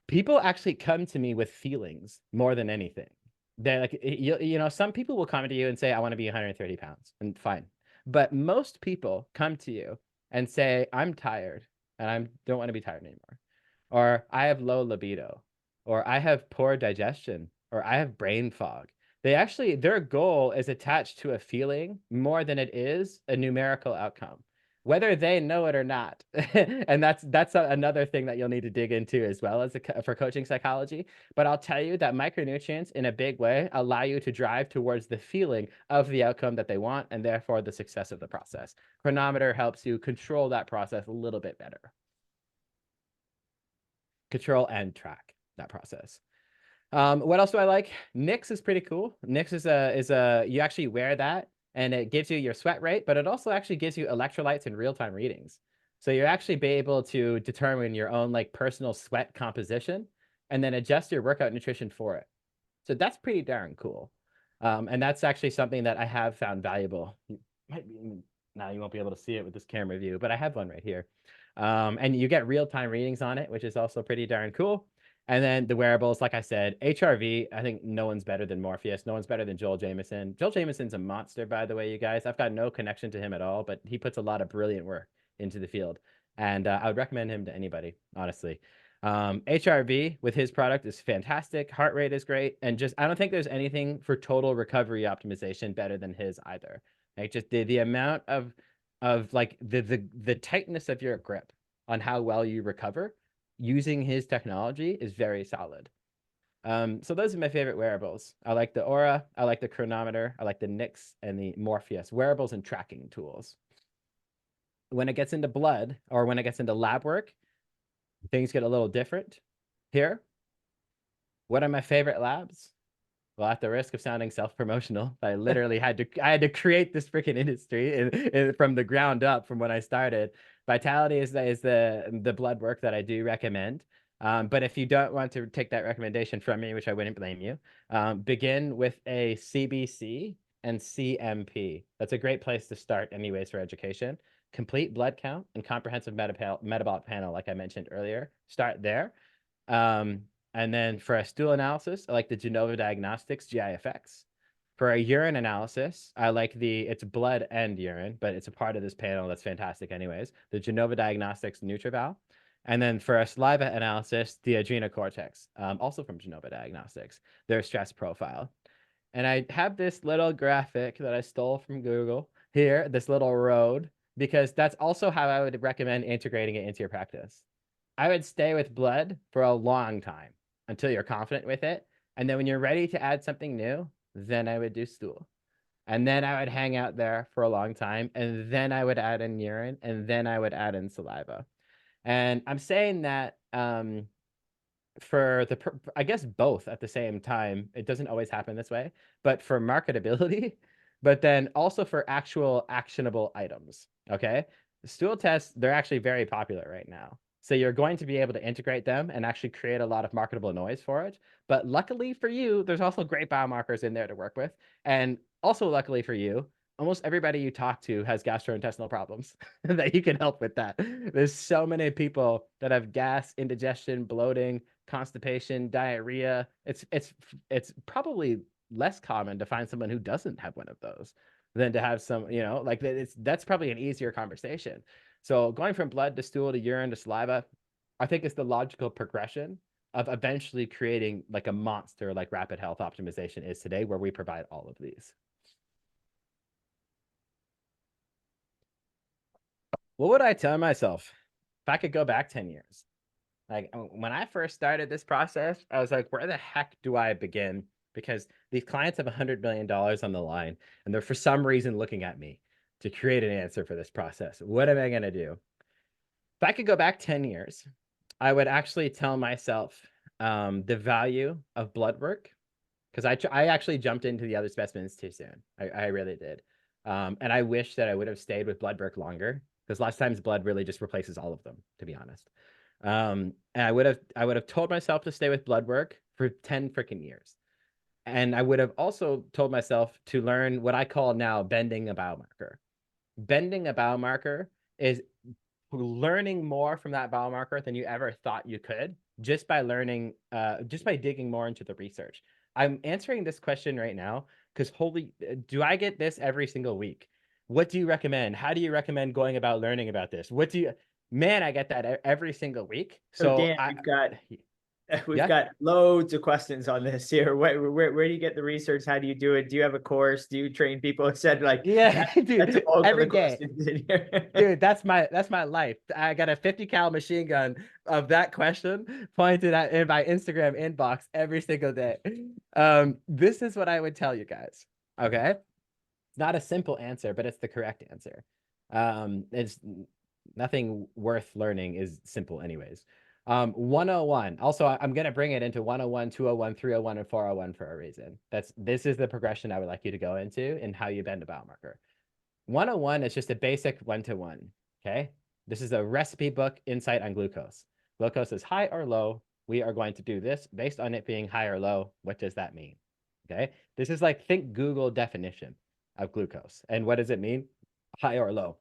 people actually come to me with feelings more than anything. They're like, you know, some people will come to you and say, I want to be 130 pounds, and fine. But most people come to you and say, I'm tired and I don't want to be tired anymore, or I have low libido, or I have poor digestion, or I have brain fog. They actually, their goal is attached to a feeling more than it is a numerical outcome, whether they know it or not. And that's another thing that you'll need to dig into as well as for coaching psychology. But I'll tell you that micronutrients in a big way allow you to drive towards the feeling of the outcome that they want, and therefore the success of the process. Chronometer helps you control that process a little bit better. Control and track that process. What else do I like? Nix is pretty cool. Nix is a you actually wear that and it gives you your sweat rate, but it also actually gives you electrolytes and real-time readings. So you actually be able to determine your own like personal sweat composition and then adjust your workout nutrition for it. So that's pretty darn cool. And that's actually something that I have found valuable. You might be, now you won't be able to see it with this camera view, but I have one right here. And you get real-time readings on it, which is also pretty darn cool. And then the wearables, like I said, HRV, I think no one's better than Morpheus. No one's better than Joel Jamieson. Joel Jamieson's a monster, by the way, you guys. I've got no connection to him at all, but he puts a lot of brilliant work into the field. And I would recommend him to anybody, honestly. HRV with his product is fantastic. Heart rate is great. And just, I don't think there's anything for total recovery optimization better than his either. Like just the amount of like the tightness of your grip on how well you recover using his technology is very solid. So those are my favorite wearables. I like the Aura, I like the chronometer, I like the Nix and the Morpheus wearables and tracking tools. When it gets into blood or when it gets into lab work, things get a little different here. What are my favorite labs? Well, at the risk of sounding self-promotional, I literally had to create this freaking industry from the ground up from when I started. Vitality is the blood work that I do recommend. But if you don't want to take that recommendation from me, which I wouldn't blame you, begin with a CBC and CMP. That's a great place to start anyways for education. Complete blood count and comprehensive metabolic panel, like I mentioned earlier. Start there. And then for a stool analysis, I like the Genova Diagnostics GIFX. For a urine analysis, I like it's blood and urine, but it's a part of this panel that's fantastic anyways. The Genova Diagnostics NutriVal. And then for a saliva analysis, the adrenocortex, also from Genova Diagnostics, their stress profile. And I have this little graphic that I stole from Google here, this little road, because that's also how I would recommend integrating it into your practice. I would stay with blood for a long time until you're confident with it. And then when you're ready to add something new, then I would do stool. And then I would hang out there for a long time. And then I would add in urine. And then I would add in saliva. And I'm saying that for I guess both at the same time. It doesn't always happen this way, but for marketability, but then also for actual actionable items. Okay. Stool tests, they're actually very popular right now. So you're going to be able to integrate them and actually create a lot of marketable noise for it. But luckily for you, there's also great biomarkers in there to work with. And also luckily for you, almost everybody you talk to has gastrointestinal problems that you can help with that. There's so many people that have gas, indigestion, bloating, constipation, diarrhea. It's probably less common to find someone who doesn't have one of those than to have some, like that's probably an easier conversation. So going from blood to stool to urine to saliva, I think it's the logical progression of eventually creating like a monster like rapid health optimization is today, where we provide all of these. What would I tell myself if I could go back 10 years? Like when I first started this process, I was like, where the heck do I begin? Because these clients have $100 million on the line, and they're for some reason looking at me to create an answer for this process. What am I going to do? If I could go back 10 years, I would actually tell myself the value of blood work, because I actually jumped into the other specimens too soon. I really did. And I wish that I would have stayed with blood work longer, because lots of times blood really just replaces all of them, to be honest. And I would have told myself to stay with blood work for 10 freaking years. And I would have also told myself to learn what I call now bending a biomarker. Bending a biomarker is learning more from that biomarker than you ever thought you could, just by learning, just by digging more into the research. I'm answering this question right now because do I get this every single week? What do you recommend? How do you recommend going about learning about this? Man, I get that every single week. So So Dan, we've yeah. got loads of questions on this here. Where do you get the research? How do you do it? Do you have a course? Do you train people? It said like Yeah, that's dude, all of every the day. questions in here. Dude, that's my life. I got a 50 cal machine gun of that question pointed at in my Instagram inbox every single day. This is what I would tell you guys. Okay. It's not a simple answer, but it's the correct answer. It's nothing worth learning is simple anyways. 101. Also, I'm gonna bring it into 101, 201, 301, and 401 for a reason. This is the progression I would like you to go into and how you bend a biomarker. 101 is just a basic one-to-one, okay? This is a recipe book insight on glucose. Glucose is high or low. We are going to do this based on it being high or low. What does that mean? Okay, this is like think Google definition of glucose. And what does it mean? High or low.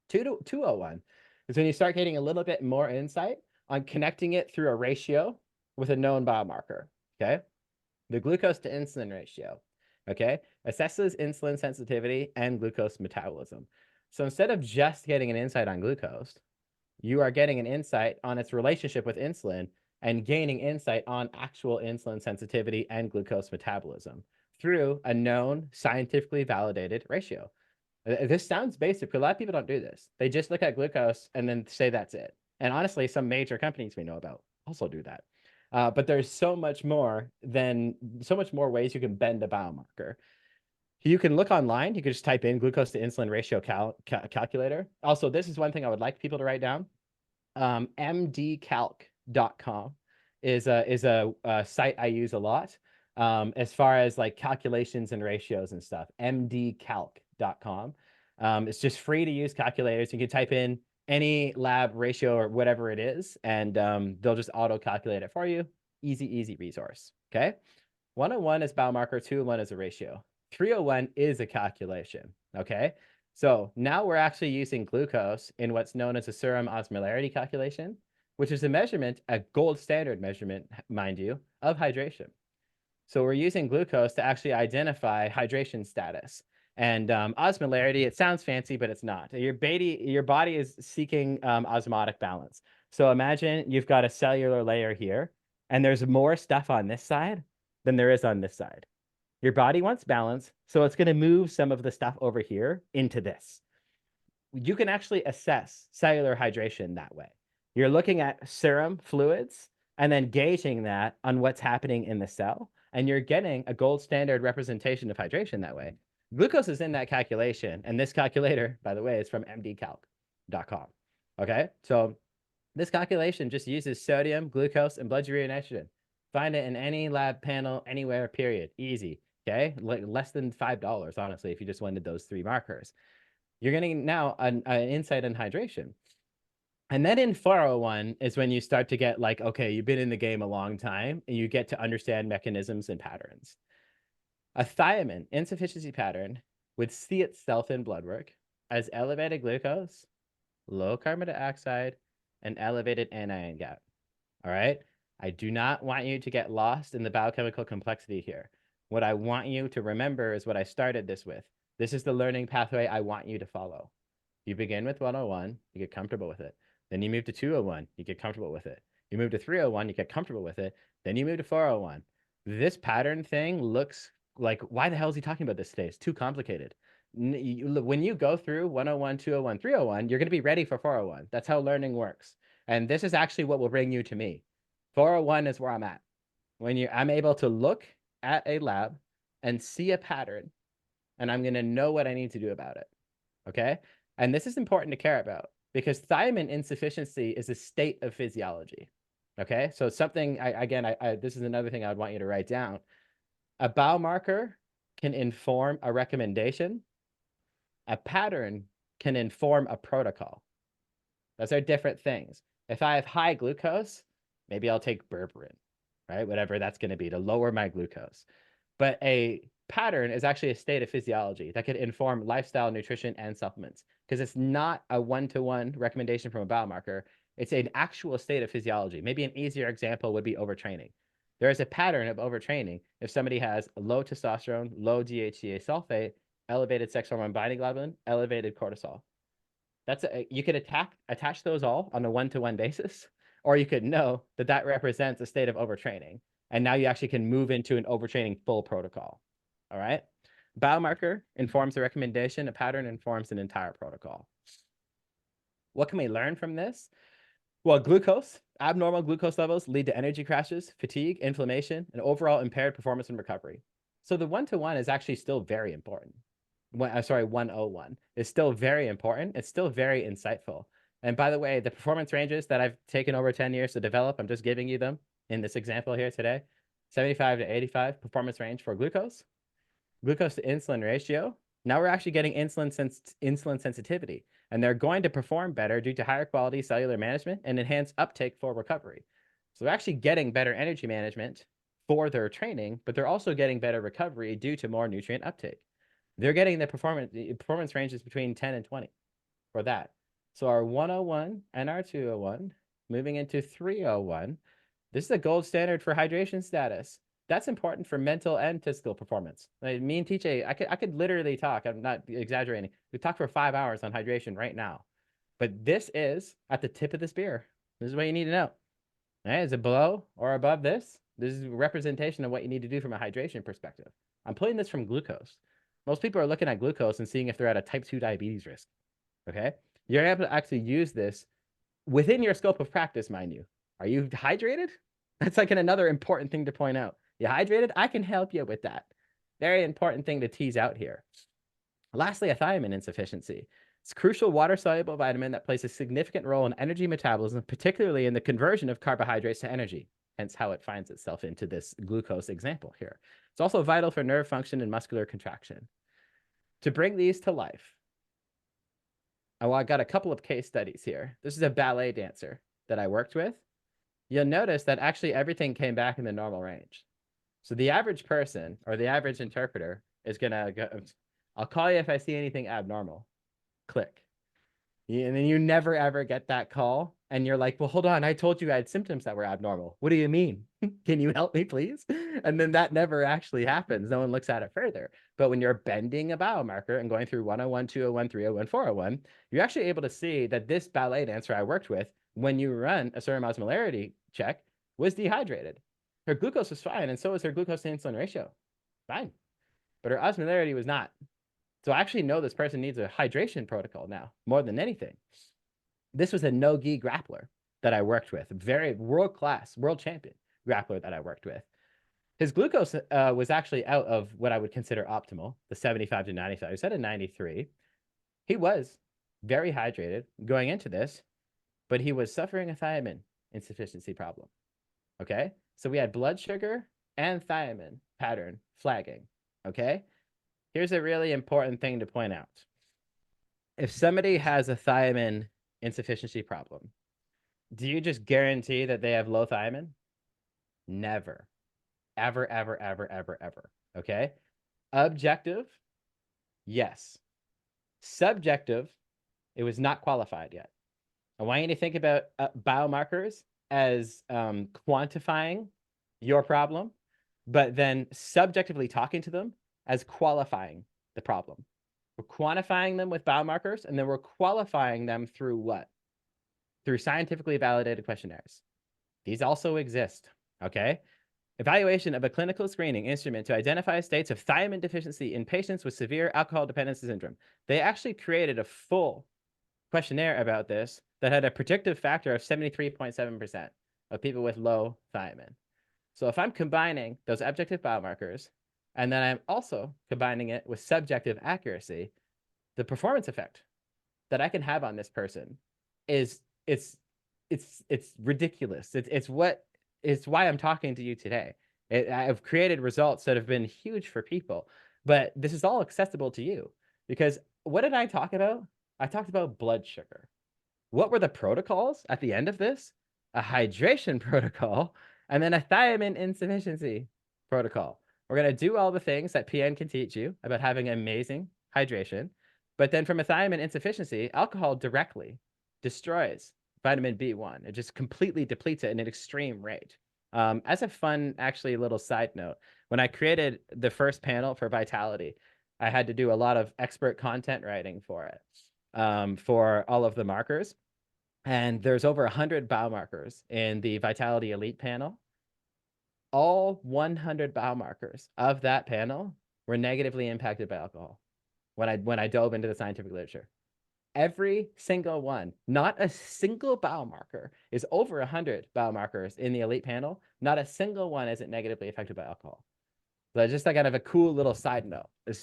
201 is when you start getting a little bit more insight on connecting it through a ratio with a known biomarker, okay? The glucose to insulin ratio, okay, assesses insulin sensitivity and glucose metabolism. So instead of just getting an insight on glucose, you are getting an insight on its relationship with insulin and gaining insight on actual insulin sensitivity and glucose metabolism through a known scientifically validated ratio. This sounds basic, but a lot of people don't do this. They just look at glucose and then say that's it. And honestly, some major companies we know about also do that. But there's so much more ways you can bend a biomarker. You can look online. You can just type in glucose to insulin ratio calculator. Also, this is one thing I would like people to write down. mdcalc.com is a site I use a lot as far as like calculations and ratios and stuff. mdcalc.com. It's just free to use calculators. You can type in any lab ratio or whatever it is, and they'll just auto calculate it for you. Easy resource. Okay. 101 is biomarker, 201 is a ratio. 301 is a calculation. Okay. So now we're actually using glucose in what's known as a serum osmolarity calculation, which is a measurement, a gold standard measurement, mind you, of hydration. So we're using glucose to actually identify hydration status. And osmolarity, it sounds fancy, but it's not. Your body is seeking osmotic balance. So imagine you've got a cellular layer here, and there's more stuff on this side than there is on this side. Your body wants balance, so it's going to move some of the stuff over here into this. You can actually assess cellular hydration that way. You're looking at serum fluids and then gauging that on what's happening in the cell, and you're getting a gold standard representation of hydration that way. Glucose is in that calculation, and this calculator, by the way, is from mdcalc.com. Okay, so this calculation just uses sodium, glucose, and blood urea nitrogen. Find it in any lab panel, anywhere, period. Easy, okay? Less than $5, honestly, if you just wanted those three markers. You're getting now an insight on hydration. And then in 401 is when you start to get like, okay, you've been in the game a long time, and you get to understand mechanisms and patterns. A thiamine insufficiency pattern would see itself in blood work as elevated glucose, low carbon dioxide, and elevated anion gap. All right. I do not want you to get lost in the biochemical complexity here. What I want you to remember is what I started this with. This is the learning pathway I want you to follow. You begin with 101, you get comfortable with it. Then you move to 201, you get comfortable with it. You move to 301, you get comfortable with it. Then you move to 401. This pattern thing looks like, why the hell is he talking about this today? It's too complicated. When you go through 101, 201, 301, you're going to be ready for 401. That's how learning works. And this is actually what will bring you to me. 401 is where I'm at. I'm able to look at a lab and see a pattern, and I'm going to know what I need to do about it. Okay. And this is important to care about because thiamine insufficiency is a state of physiology. Okay. So something, this is another thing I would want you to write down. A biomarker can inform a recommendation. A pattern can inform a protocol. Those are different things. If I have high glucose, maybe I'll take berberine, right? Whatever that's going to be to lower my glucose. But a pattern is actually a state of physiology that could inform lifestyle, nutrition, and supplements because it's not a one-to-one recommendation from a biomarker. It's an actual state of physiology. Maybe an easier example would be overtraining. There is a pattern of overtraining if somebody has low testosterone, low DHEA sulfate, elevated sex hormone binding globulin, elevated cortisol. You could attach those all on a one-to-one basis, or you could know that that represents a state of overtraining. And now you actually can move into an overtraining full protocol. All right. Biomarker informs the recommendation. A pattern informs an entire protocol. What can we learn from this? Well, abnormal glucose levels lead to energy crashes, fatigue, inflammation, and overall impaired performance and recovery. So the one-to-one is actually still very important. 101 is still very important. It's still very insightful. And by the way, the performance ranges that I've taken over 10 years to develop, I'm just giving you them in this example here today. 75 to 85 performance range for glucose to insulin ratio. Now we're actually getting insulin sensitivity, and they're going to perform better due to higher quality cellular management and enhanced uptake for recovery. So they're actually getting better energy management for their training, but they're also getting better recovery due to more nutrient uptake. They're getting the performance ranges between 10 and 20 for that. So our 101 and our 201, moving into 301, this is a gold standard for hydration status. That's important for mental and physical performance. Like me and TJ, I could literally talk. I'm not exaggerating. We talk for 5 hours on hydration right now. But this is at the tip of the spear. This is what you need to know. All right, is it below or above this? This is a representation of what you need to do from a hydration perspective. I'm pulling this from glucose. Most people are looking at glucose and seeing if they're at a type 2 diabetes risk. Okay? You're able to actually use this within your scope of practice, mind you. Are you hydrated? That's like another important thing to point out. You hydrated? I can help you with that. Very important thing to tease out here. Lastly, a thiamine insufficiency. It's a crucial water-soluble vitamin that plays a significant role in energy metabolism, particularly in the conversion of carbohydrates to energy, hence how it finds itself into this glucose example here. It's also vital for nerve function and muscular contraction. To bring these to life, I got a couple of case studies here. This is a ballet dancer that I worked with. You'll notice that actually everything came back in the normal range. So the average person or the average interpreter is going to go, I'll call you if I see anything abnormal. Click. And then you never, ever get that call. And you're like, well, hold on. I told you I had symptoms that were abnormal. What do you mean? Can you help me, please? And then that never actually happens. No one looks at it further. But when you're bending a biomarker and going through 101, 201, 301, 401, you're actually able to see that this ballet dancer I worked with, when you run a serum osmolarity check, was dehydrated. Her glucose was fine, and so was her glucose to insulin ratio. Fine. But her osmolarity was not. So I actually know this person needs a hydration protocol now, more than anything. This was a no-gi grappler that I worked with, very world-class, world champion grappler that I worked with. His glucose was actually out of what I would consider optimal, the 75 to 95. He was at a 93. He was very hydrated going into this, but he was suffering a thiamine insufficiency problem. Okay? So we had blood sugar and thiamine pattern flagging. Okay? Here's a really important thing to point out. If somebody has a thiamine insufficiency problem, do you just guarantee that they have low thiamine? Never. Ever, ever, ever, ever, ever. Okay? Objective, yes. Subjective, it was not qualified yet. I want you to think about biomarkers as quantifying your problem, but then subjectively talking to them as qualifying the problem. We're quantifying them with biomarkers, and then we're qualifying them through what? Through scientifically validated questionnaires. These also exist, okay? Evaluation of a clinical screening instrument to identify states of thiamine deficiency in patients with severe alcohol dependence syndrome. They actually created a full questionnaire about this that had a predictive factor of 73.7% of people with low thiamine. So if I'm combining those objective biomarkers, and then I'm also combining it with subjective accuracy, the performance effect that I can have on this person is it's ridiculous. It's why I'm talking to you today. I've created results that have been huge for people, but this is all accessible to you because what did I talk about? I talked about blood sugar. What were the protocols at the end of this? A hydration protocol and then a thiamine insufficiency protocol. We're going to do all the things that PN can teach you about having amazing hydration. But then from a thiamine insufficiency, alcohol directly destroys vitamin B1. It just completely depletes it in an extreme rate. As a fun, actually, little side note, when I created the first panel for Vitality, I had to do a lot of expert content writing for it, for all of the markers. And there's over 100 biomarkers in the Vitality Elite panel. All 100 biomarkers of that panel were negatively impacted by alcohol when I dove into the scientific literature. Every single one, not a single biomarker is over 100 biomarkers in the elite panel. Not a single one isn't negatively affected by alcohol. So just like kind of a cool little side note. It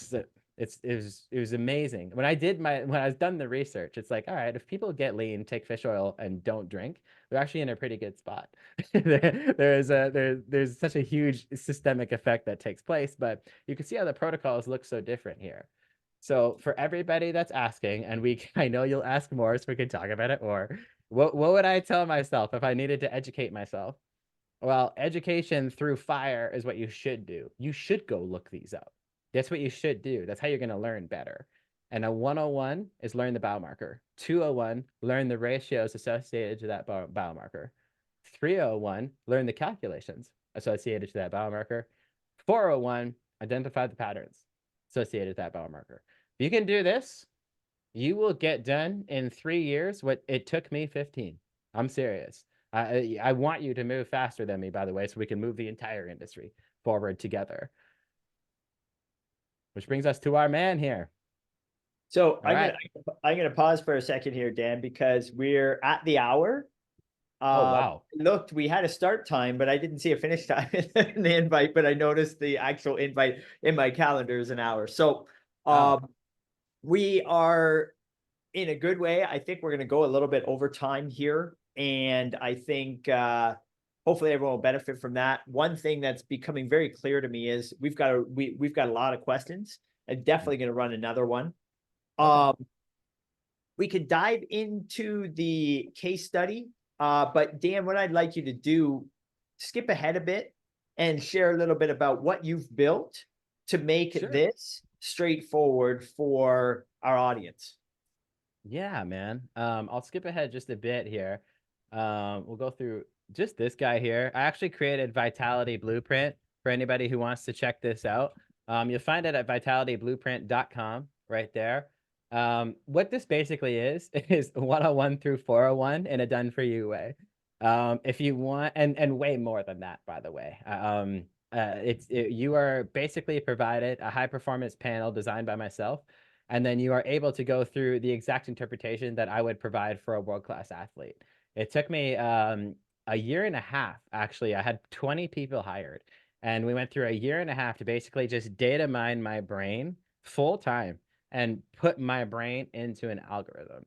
was amazing. When I was done the research, it's like, all right, if people get lean, take fish oil, and don't drink, they're actually in a pretty good spot. There's such a huge systemic effect that takes place, but you can see how the protocols look so different here. So for everybody that's asking, and I know you'll ask more, so we can talk about it more. What would I tell myself if I needed to educate myself? Well, education through fire is what you should do. You should go look these up. That's what you should do. That's how you're going to learn better. And a 101 is learn the biomarker. 201, learn the ratios associated to that biomarker. 301, learn the calculations associated to that biomarker. 401, identify the patterns associated to that biomarker. If you can do this, you will get done in 3 years what it took me 15. I'm serious. I want you to move faster than me, by the way, so we can move the entire industry forward together. Which brings us to our man here. So I'm gonna pause for a second here, Dan, because we're at the hour. Oh, wow. Looked, we had a start time, but I didn't see a finish time in the invite, but I noticed the actual invite in my calendar is an hour. So we are in a good way. I think we're going to go a little bit over time here. And I think hopefully everyone will benefit from that. One thing that's becoming very clear to me is we've got a lot of questions. I'm definitely going to run another one. We could dive into the case study. But Dan, what I'd like you to do, skip ahead a bit and share a little bit about what you've built to make this straightforward for our audience. Yeah, man. I'll skip ahead just a bit here. We'll go through just this guy here. I actually created Vitality Blueprint for anybody who wants to check this out. You'll find it at vitalityblueprint.com right there. What this basically is 101 through 401 in a done for you way. If you want, and way more than that, by the way. You are basically provided a high performance panel designed by myself, and then you are able to go through the exact interpretation that I would provide for a world-class athlete. It took me a year and a half, actually. I had 20 people hired, and we went through a year and a half to basically just data mine my brain full time and put my brain into an algorithm.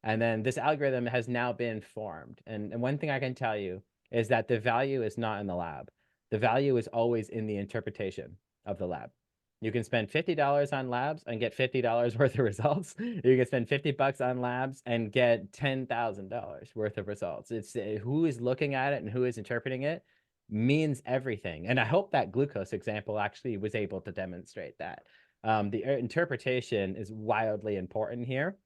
And then this algorithm has now been formed. And one thing I can tell you is that the value is not in the lab. The value is always in the interpretation of the lab. You can spend $50 on labs and get $50 worth of results. You can spend $50 on labs and get $10,000 worth of results. It's who is looking at it and who is interpreting it means everything. And I hope that glucose example actually was able to demonstrate that. The interpretation is wildly important here.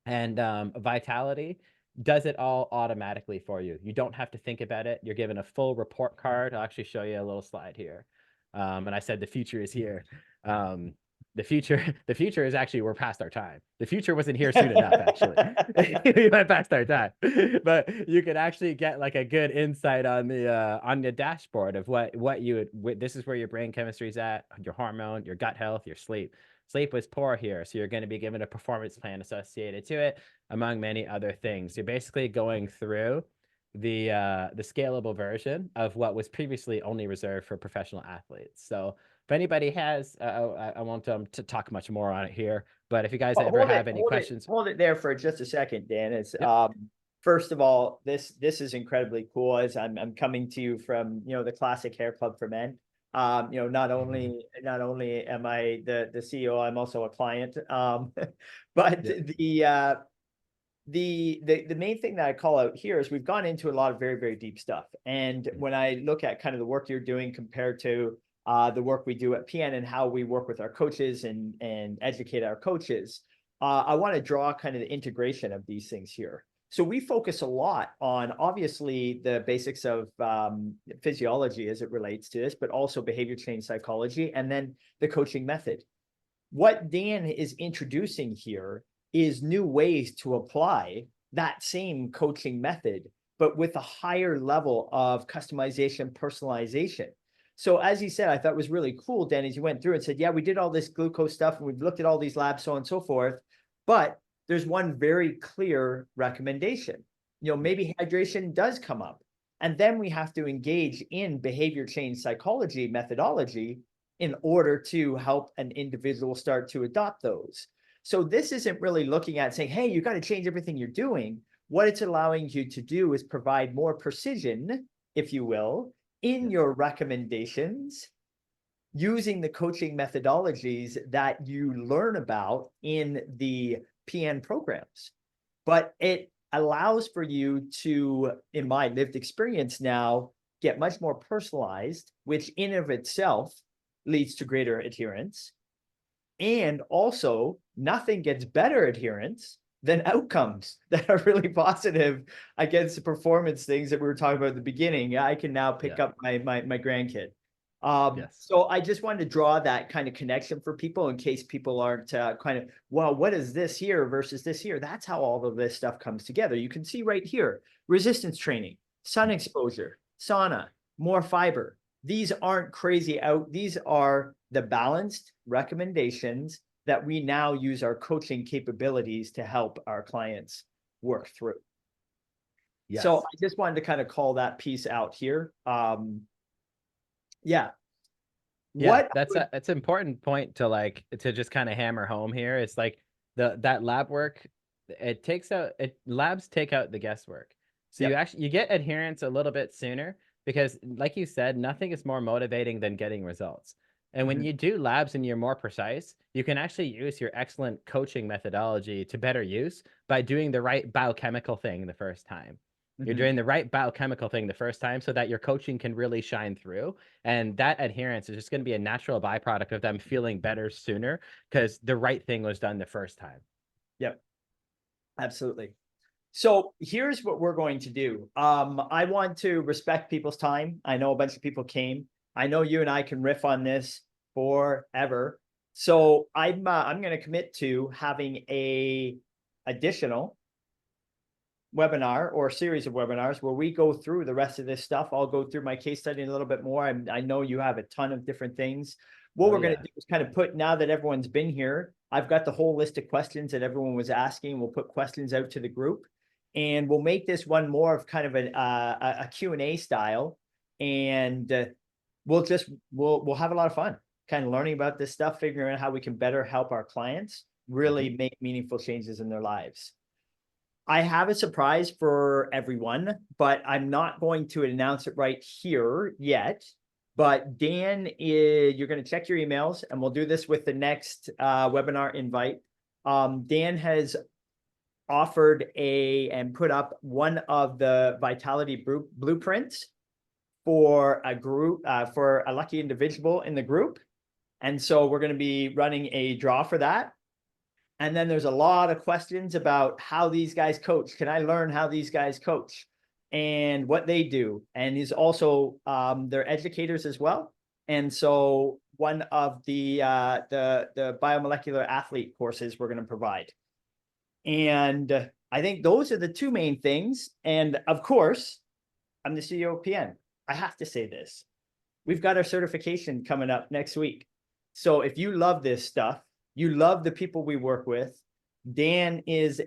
And Vitality does it all automatically for you. You don't have to think about it. You're given a full report card. I'll actually show you a little slide here. And I said the future is here. The future is actually, we're past our time. The future wasn't here soon enough, actually. We went past our time. But you could actually get like a good insight on the dashboard of what you would, this is where your brain chemistry is at, your hormone, your gut health, your sleep. Sleep was poor here, so you're going to be given a performance plan associated to it, among many other things. You're basically going through the scalable version of what was previously only reserved for professional athletes. So if anybody has, I won't to talk much more on it here, but if you guys ever have any questions. Hold it there for just a second, Dan. It's Yep. first of all, this is incredibly cool as I'm coming to you from, the classic hair club for men. Not only am I the CEO, I'm also a client. But Yeah. the main thing that I call out here is we've gone into a lot of very, very deep stuff. And when I look at kind of the work you're doing compared to the work we do at PN and how we work with our coaches and educate our coaches, I want to draw kind of the integration of these things here. So we focus a lot on obviously the basics of physiology as it relates to this, but also behavior change psychology, and then the coaching method. What Dan is introducing here is new ways to apply that same coaching method, but with a higher level of customization, personalization. So as he said, I thought was really cool, Dan, as you went through and said, yeah, we did all this glucose stuff and we've looked at all these labs, so on and so forth, but there's one very clear recommendation. Maybe hydration does come up. And then we have to engage in behavior change psychology methodology in order to help an individual start to adopt those. So this isn't really looking at saying, hey, you got to change everything you're doing. What it's allowing you to do is provide more precision, if you will, in your recommendations using the coaching methodologies that you learn about in the PN programs. But it allows for you to, in my lived experience now, get much more personalized, which in of itself leads to greater adherence. And also, nothing gets better adherence than outcomes that are really positive against the performance things that we were talking about at the beginning. I can now pick up my grandkid. So I just wanted to draw that kind of connection for people in case people aren't kind of, well, what is this here versus this here? That's how all of this stuff comes together. You can see right here, resistance training, sun exposure, sauna, more fiber. These aren't crazy out. These are the balanced recommendations that we now use our coaching capabilities to help our clients work through. Yes. So I just wanted to kind of call that piece out here. Yeah. That's an important point to just kind of hammer home here. It's like that lab work, labs take out the guesswork. So you get adherence a little bit sooner because, like you said, nothing is more motivating than getting results. And when you do labs and you're more precise, you can actually use your excellent coaching methodology to better use by doing the right biochemical thing the first time. You're doing the right biochemical thing the first time so that your coaching can really shine through. And that adherence is just going to be a natural byproduct of them feeling better sooner because the right thing was done the first time. Yep, absolutely. So here's what we're going to do. I want to respect people's time. I know a bunch of people came. I know you and I can riff on this forever. So I'm going to commit to having a additional webinar or series of webinars where we go through the rest of this stuff. I'll go through my case study a little bit more. I know you have a ton of different things. What we're going to do is kind of put, now that everyone's been here, I've got the whole list of questions that everyone was asking. We'll put questions out to the group and we'll make this one more of kind of a Q&A style. And we'll have a lot of fun kind of learning about this stuff, figuring out how we can better help our clients really make meaningful changes in their lives. I have a surprise for everyone, but I'm not going to announce it right here yet. But Dan, you're going to check your emails and we'll do this with the next webinar invite. Dan has offered and put up one of the vitality blueprints for a group, for a lucky individual in the group. And so we're going to be running a draw for that. And then there's a lot of questions about how these guys coach. Can I learn how these guys coach and what they do? And he's also they're educators as well. And so one of the biomolecular athlete courses we're going to provide. And I think those are the two main things. And of course, I'm the CEO of PN. I have to say this. We've got our certification coming up next week. So if you love this stuff, you love the people we work with. Dan is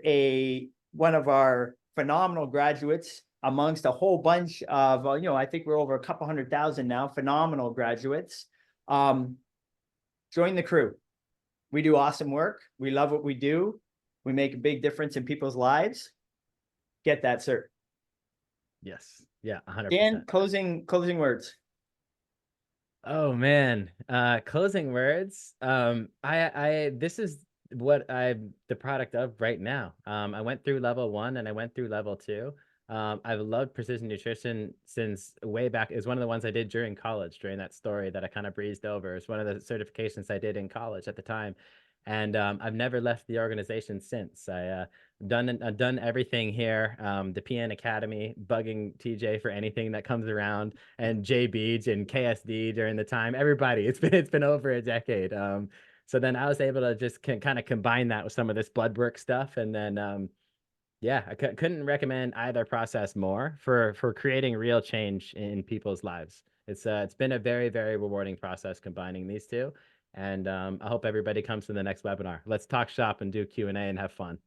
one of our phenomenal graduates amongst a whole bunch of, I think we're over a couple 100,000 now, phenomenal graduates. Join the crew. We do awesome work. We love what we do. We make a big difference in people's lives. Get that cert. Yes. Yeah, 100%. Dan, closing words. Oh man, closing words. This is what I'm the product of right now. I went through level 1 and I went through level 2. I've loved precision nutrition since way back. It's one of the ones I did during college, during that story that I kind of breezed over. It's one of the certifications I did in college at the time. And I've never left the organization since. I've done everything here. The PN Academy, bugging TJ for anything that comes around, and JB and KSD during the time. Everybody, it's been over a decade. So then I was able to just kind of combine that with some of this blood work stuff, and then yeah, I couldn't recommend either process more for creating real change in people's lives. It's been a very, very rewarding process combining these two. And I hope everybody comes to the next webinar. Let's talk shop and do Q&A and have fun.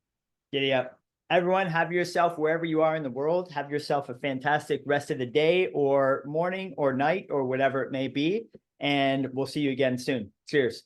Giddy up. Everyone, have yourself, wherever you are in the world, have yourself a fantastic rest of the day or morning or night or whatever it may be. And we'll see you again soon. Cheers.